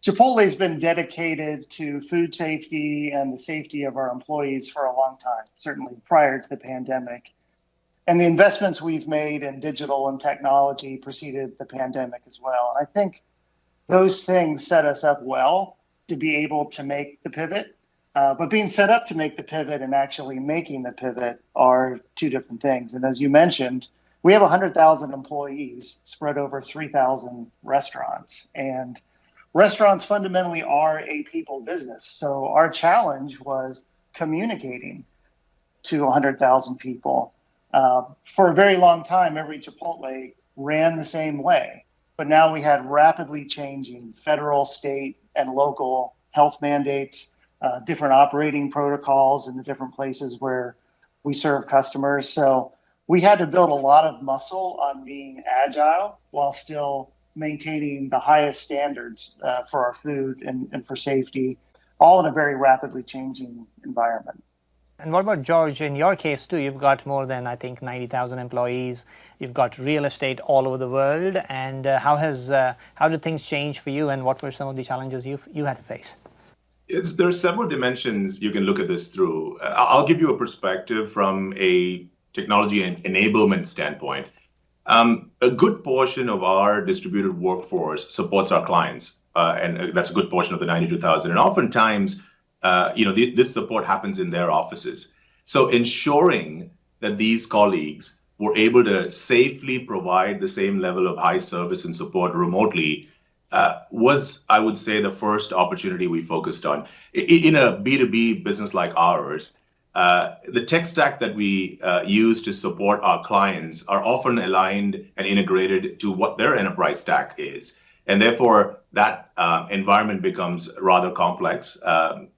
Chipotle has been dedicated to food safety and the safety of our employees for a long time, certainly prior to the pandemic. And the investments we've made in digital and technology preceded the pandemic as well. And I think those things set us up well to be able to make the pivot. But being set up to make the pivot and actually making the pivot are two different things. And as you mentioned, we have 100,000 employees spread over 3,000 restaurants. And restaurants fundamentally are a people business. So our challenge was communicating to 100,000 people. For a very long time, every Chipotle ran the same way. But now we had rapidly changing federal, state, and local health mandates, different operating protocols in the different places where we serve customers. So we had to build a lot of muscle on being agile while still maintaining the highest standards for our food and for safety, all in a very rapidly changing environment. And what about George? In your case too, you've got more than, I think, 90,000 employees. You've got real estate all over the world. And how did things change for you, and what were some of the challenges you had to face? There are several dimensions you can look at this through. I'll give you a perspective from a technology and enablement standpoint. A good portion of our distributed workforce supports our clients, and that's a good portion of the 92,000. And oftentimes, this support happens in their offices. So ensuring that these colleagues were able to safely provide the same level of high service and support remotely was, I would say, the first opportunity we focused on. In a B2B business like ours, the tech stack that we use to support our clients are often aligned and integrated to what their enterprise stack is. And therefore, that environment becomes rather complex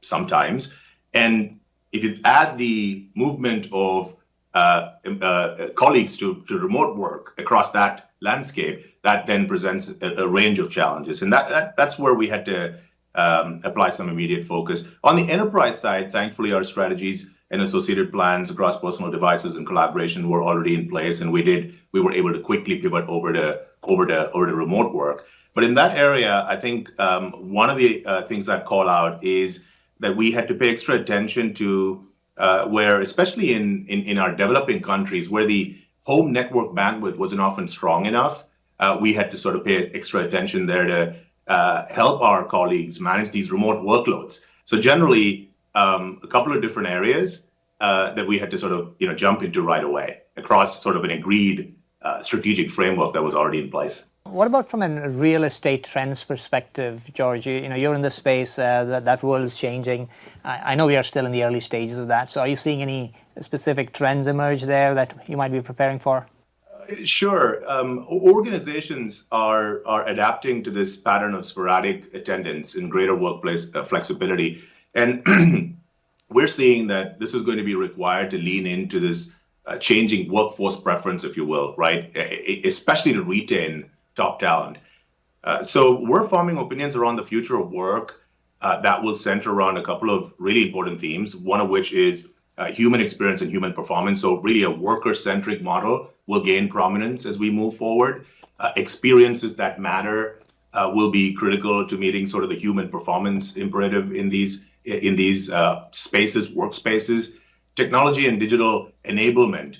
sometimes. And if you add the movement of colleagues to remote work across that landscape, that then presents a range of challenges. And that's where we had to apply some immediate focus. On the enterprise side, thankfully, our strategies and associated plans across personal devices and collaboration were already in place, and we were able to quickly pivot over to remote work. But in that area, I think one of the things I'd call out is that we had to pay extra attention to where, especially in our developing countries, where the home network bandwidth wasn't often strong enough, we had to sort of pay extra attention there to help our colleagues manage these remote workloads. So generally, a couple of different areas that we had to sort of jump into right away across sort of an agreed strategic framework that was already in place. What about from a real estate trends perspective, George? You're in the space, that world is changing. I know we are still in the early stages of that. So are you seeing any specific trends emerge there that you might be preparing for? Sure. Organizations are adapting to this pattern of sporadic attendance and greater workplace flexibility. And we're seeing that this is going to be required to lean into this changing workforce preference, if you will, right? Especially to retain top talent. So we're forming opinions around the future of work that will center around a couple of really important themes, one of which is human experience and human performance. So really a worker-centric model will gain prominence as we move forward. Experiences that matter will be critical to meeting sort of the human performance imperative in these spaces, workspaces. Technology and digital enablement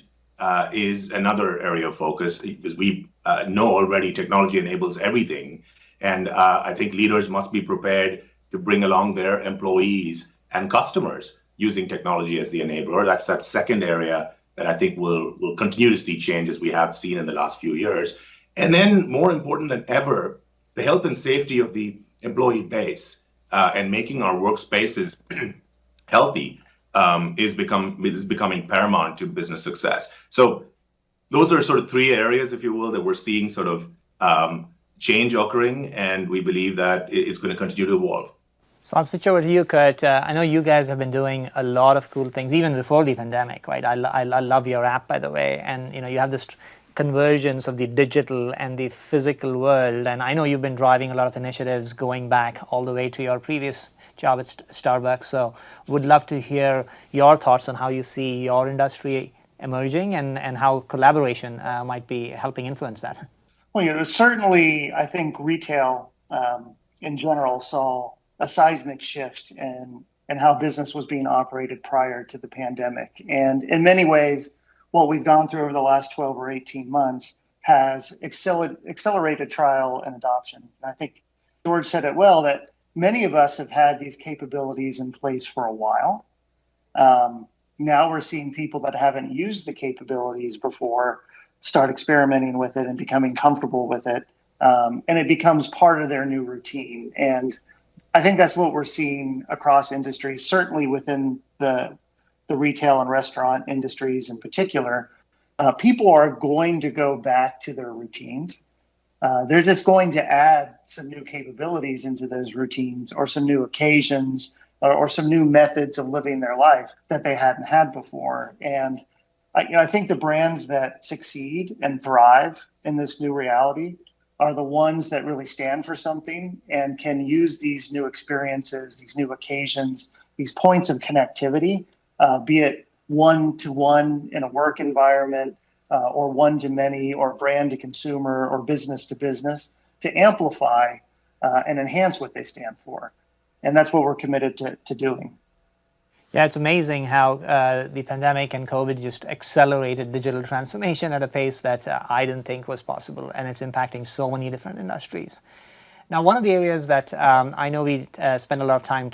is another area of focus. As we know already, technology enables everything. And I think leaders must be prepared to bring along their employees and customers using technology as the enabler. That's that second area that I think we'll continue to see change as we have seen in the last few years. And then more important than ever, the health and safety of the employee base and making our workspaces healthy is becoming paramount to business success. So those are sort of three areas, if you will, that we're seeing sort of change occurring, and we believe that it's going to continue to evolve. So I'll switch over to you, Kurt. I know you guys have been doing a lot of cool things, even before the pandemic, right? I love your app, by the way. And you have this convergence of the digital and the physical world. And I know you've been driving a lot of initiatives going back all the way to your previous job at Starbucks. So would love to hear your thoughts on how you see your industry emerging and how collaboration might be helping influence that. Well, certainly, I think retail in general saw a seismic shift in how business was being operated prior to the pandemic. And in many ways, what we've gone through over the last 12 or 18 months has accelerated trial and adoption. And I think George said it well, that many of us have had these capabilities in place for a while. Now we're seeing people that haven't used the capabilities before start experimenting with it and becoming comfortable with it. And it becomes part of their new routine. And I think that's what we're seeing across industries, certainly within the retail and restaurant industries in particular. People are going to go back to their routines. They're just going to add some new capabilities into those routines, or some new occasions, or some new methods of living their life that they hadn't had before. And I think the brands that succeed and thrive in this new reality are the ones that really stand for something and can use these new experiences, these new occasions, these points of connectivity, be it one-to-one in a work environment, or one-to-many, or brand-to-consumer, or business-to-business, to amplify and enhance what they stand for. And that's what we're committed to doing. Yeah, it's amazing how the pandemic and COVID just accelerated digital transformation at a pace that I didn't think was possible, and it's impacting so many different industries. Now, one of the areas that I know we spend a lot of time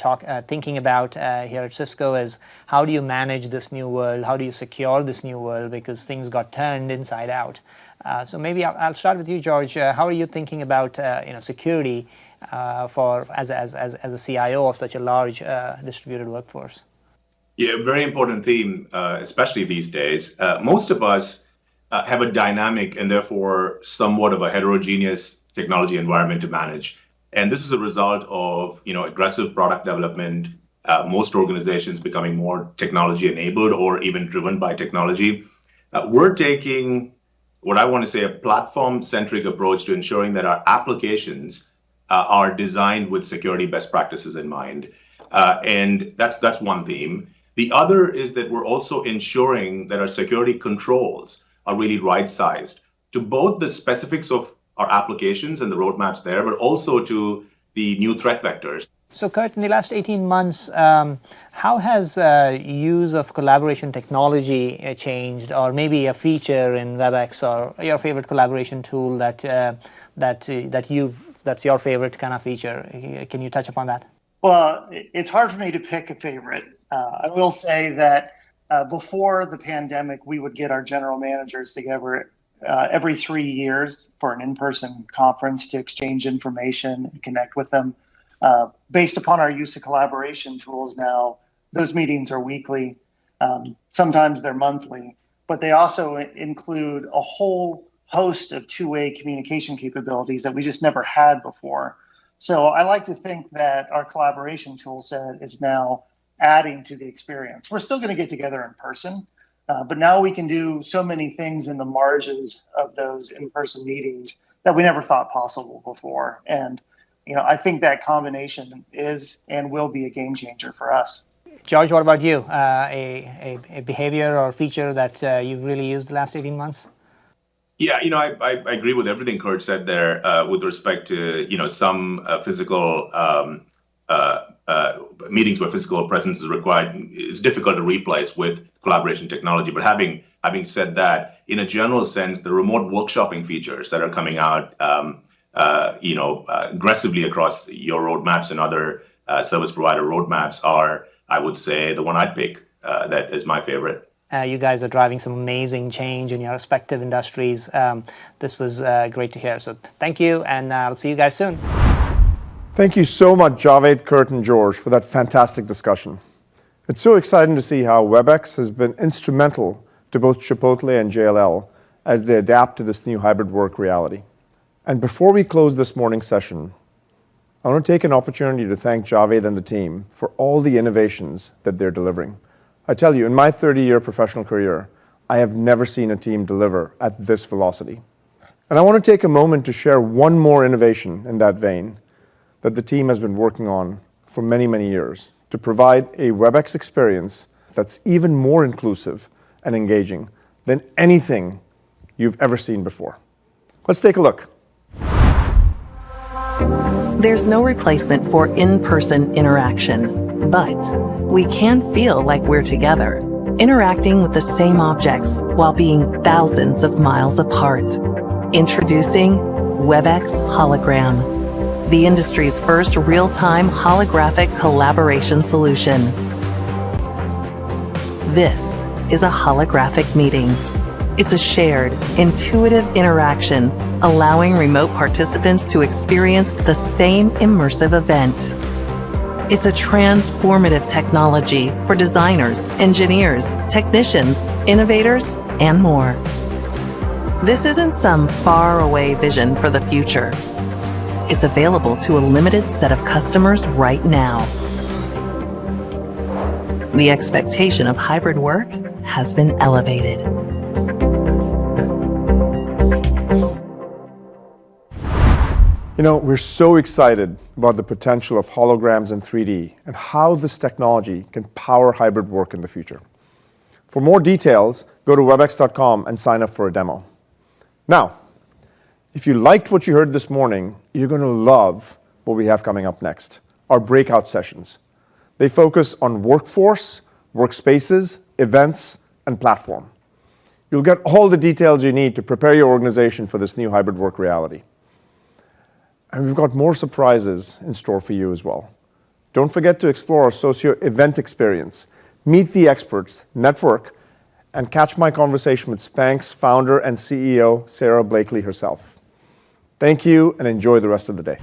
thinking about here at Cisco is how do you manage this new world? How do you secure this new world? Because things got turned inside out. So maybe I'll start with you, George. How are you thinking about security as a CIO of such a large distributed workforce? Yeah, very important theme, especially these days. Most of us have a dynamic and therefore somewhat of a heterogeneous technology environment to manage. And this is a result of aggressive product development, most organizations becoming more technology enabled or even driven by technology. We're taking what I want to say a platform-centric approach to ensuring that our applications are designed with security best practices in mind. And that's one theme. The other is that we're also ensuring that our security controls are really right-sized to both the specifics of our applications and the roadmaps there, but also to the new threat vectors. So Kurt, in the last 18 months, how has use of collaboration technology changed, or maybe a feature in Webex or your favorite collaboration tool that's your favorite kind of feature? Can you touch upon that? Well, it's hard for me to pick a favorite. I will say that before the pandemic, we would get our general managers together every 3 years for an in-person conference to exchange information and connect with them. Based upon our use of collaboration tools now, those meetings are weekly. Sometimes they're monthly, but they also include a whole host of two-way communication capabilities that we just never had before. So I like to think that our collaboration tool set is now adding to the experience. We're still going to get together in person, but now we can do so many things in the margins of those in-person meetings that we never thought possible before. And I think that combination is and will be a game changer for us. George, what about you? A behavior or feature that you've really used the last 18 months? Yeah, I agree with everything Kurt said there with respect to, some physical meetings where physical presence is required is difficult to replace with collaboration technology. But having said that, in a general sense, the remote workshopping features that are coming out, aggressively across your roadmaps and other service provider roadmaps are, I would say, the one I'd pick that is my favorite. You guys are driving some amazing change in your respective industries. This was great to hear. So thank you, and I'll see you guys soon. Thank you so much, Javed, Kurt, and George, for that fantastic discussion. It's so exciting to see how Webex has been instrumental to both Chipotle and JLL as they adapt to this new hybrid work reality. And before we close this morning's session, I want to take an opportunity to thank Javed and the team for all the innovations that they're delivering. I tell you, in my 30-year professional career, I have never seen a team deliver at this velocity. And I want to take a moment to share one more innovation in that vein that the team has been working on for many, many years to provide a Webex experience that's even more inclusive and engaging than anything you've ever seen before. Let's take a look. There's no replacement for in-person interaction, but we can feel like we're together, interacting with the same objects while being thousands of miles apart. Introducing Webex Hologram, the industry's first real-time holographic collaboration solution. This is a holographic meeting. It's a shared, intuitive interaction, allowing remote participants to experience the same immersive event. It's a transformative technology for designers, engineers, technicians, innovators, and more. This isn't some faraway vision for the future. It's available to a limited set of customers right now. The expectation of hybrid work has been elevated. We're so excited about the potential of holograms in 3D and how this technology can power hybrid work in the future. For more details, go to webex.com and sign up for a demo. Now, if you liked what you heard this morning, you're going to love what we have coming up next, our breakout sessions. They focus on workforce, workspaces, events, and platform. You'll get all the details you need to prepare your organization for this new hybrid work reality. And we've got more surprises in store for you as well. Don't forget to explore our Socio event experience, meet the experts, network, and catch my conversation with Spank's founder and CEO, Sarah Blakely herself. Thank you, and enjoy the rest of the day.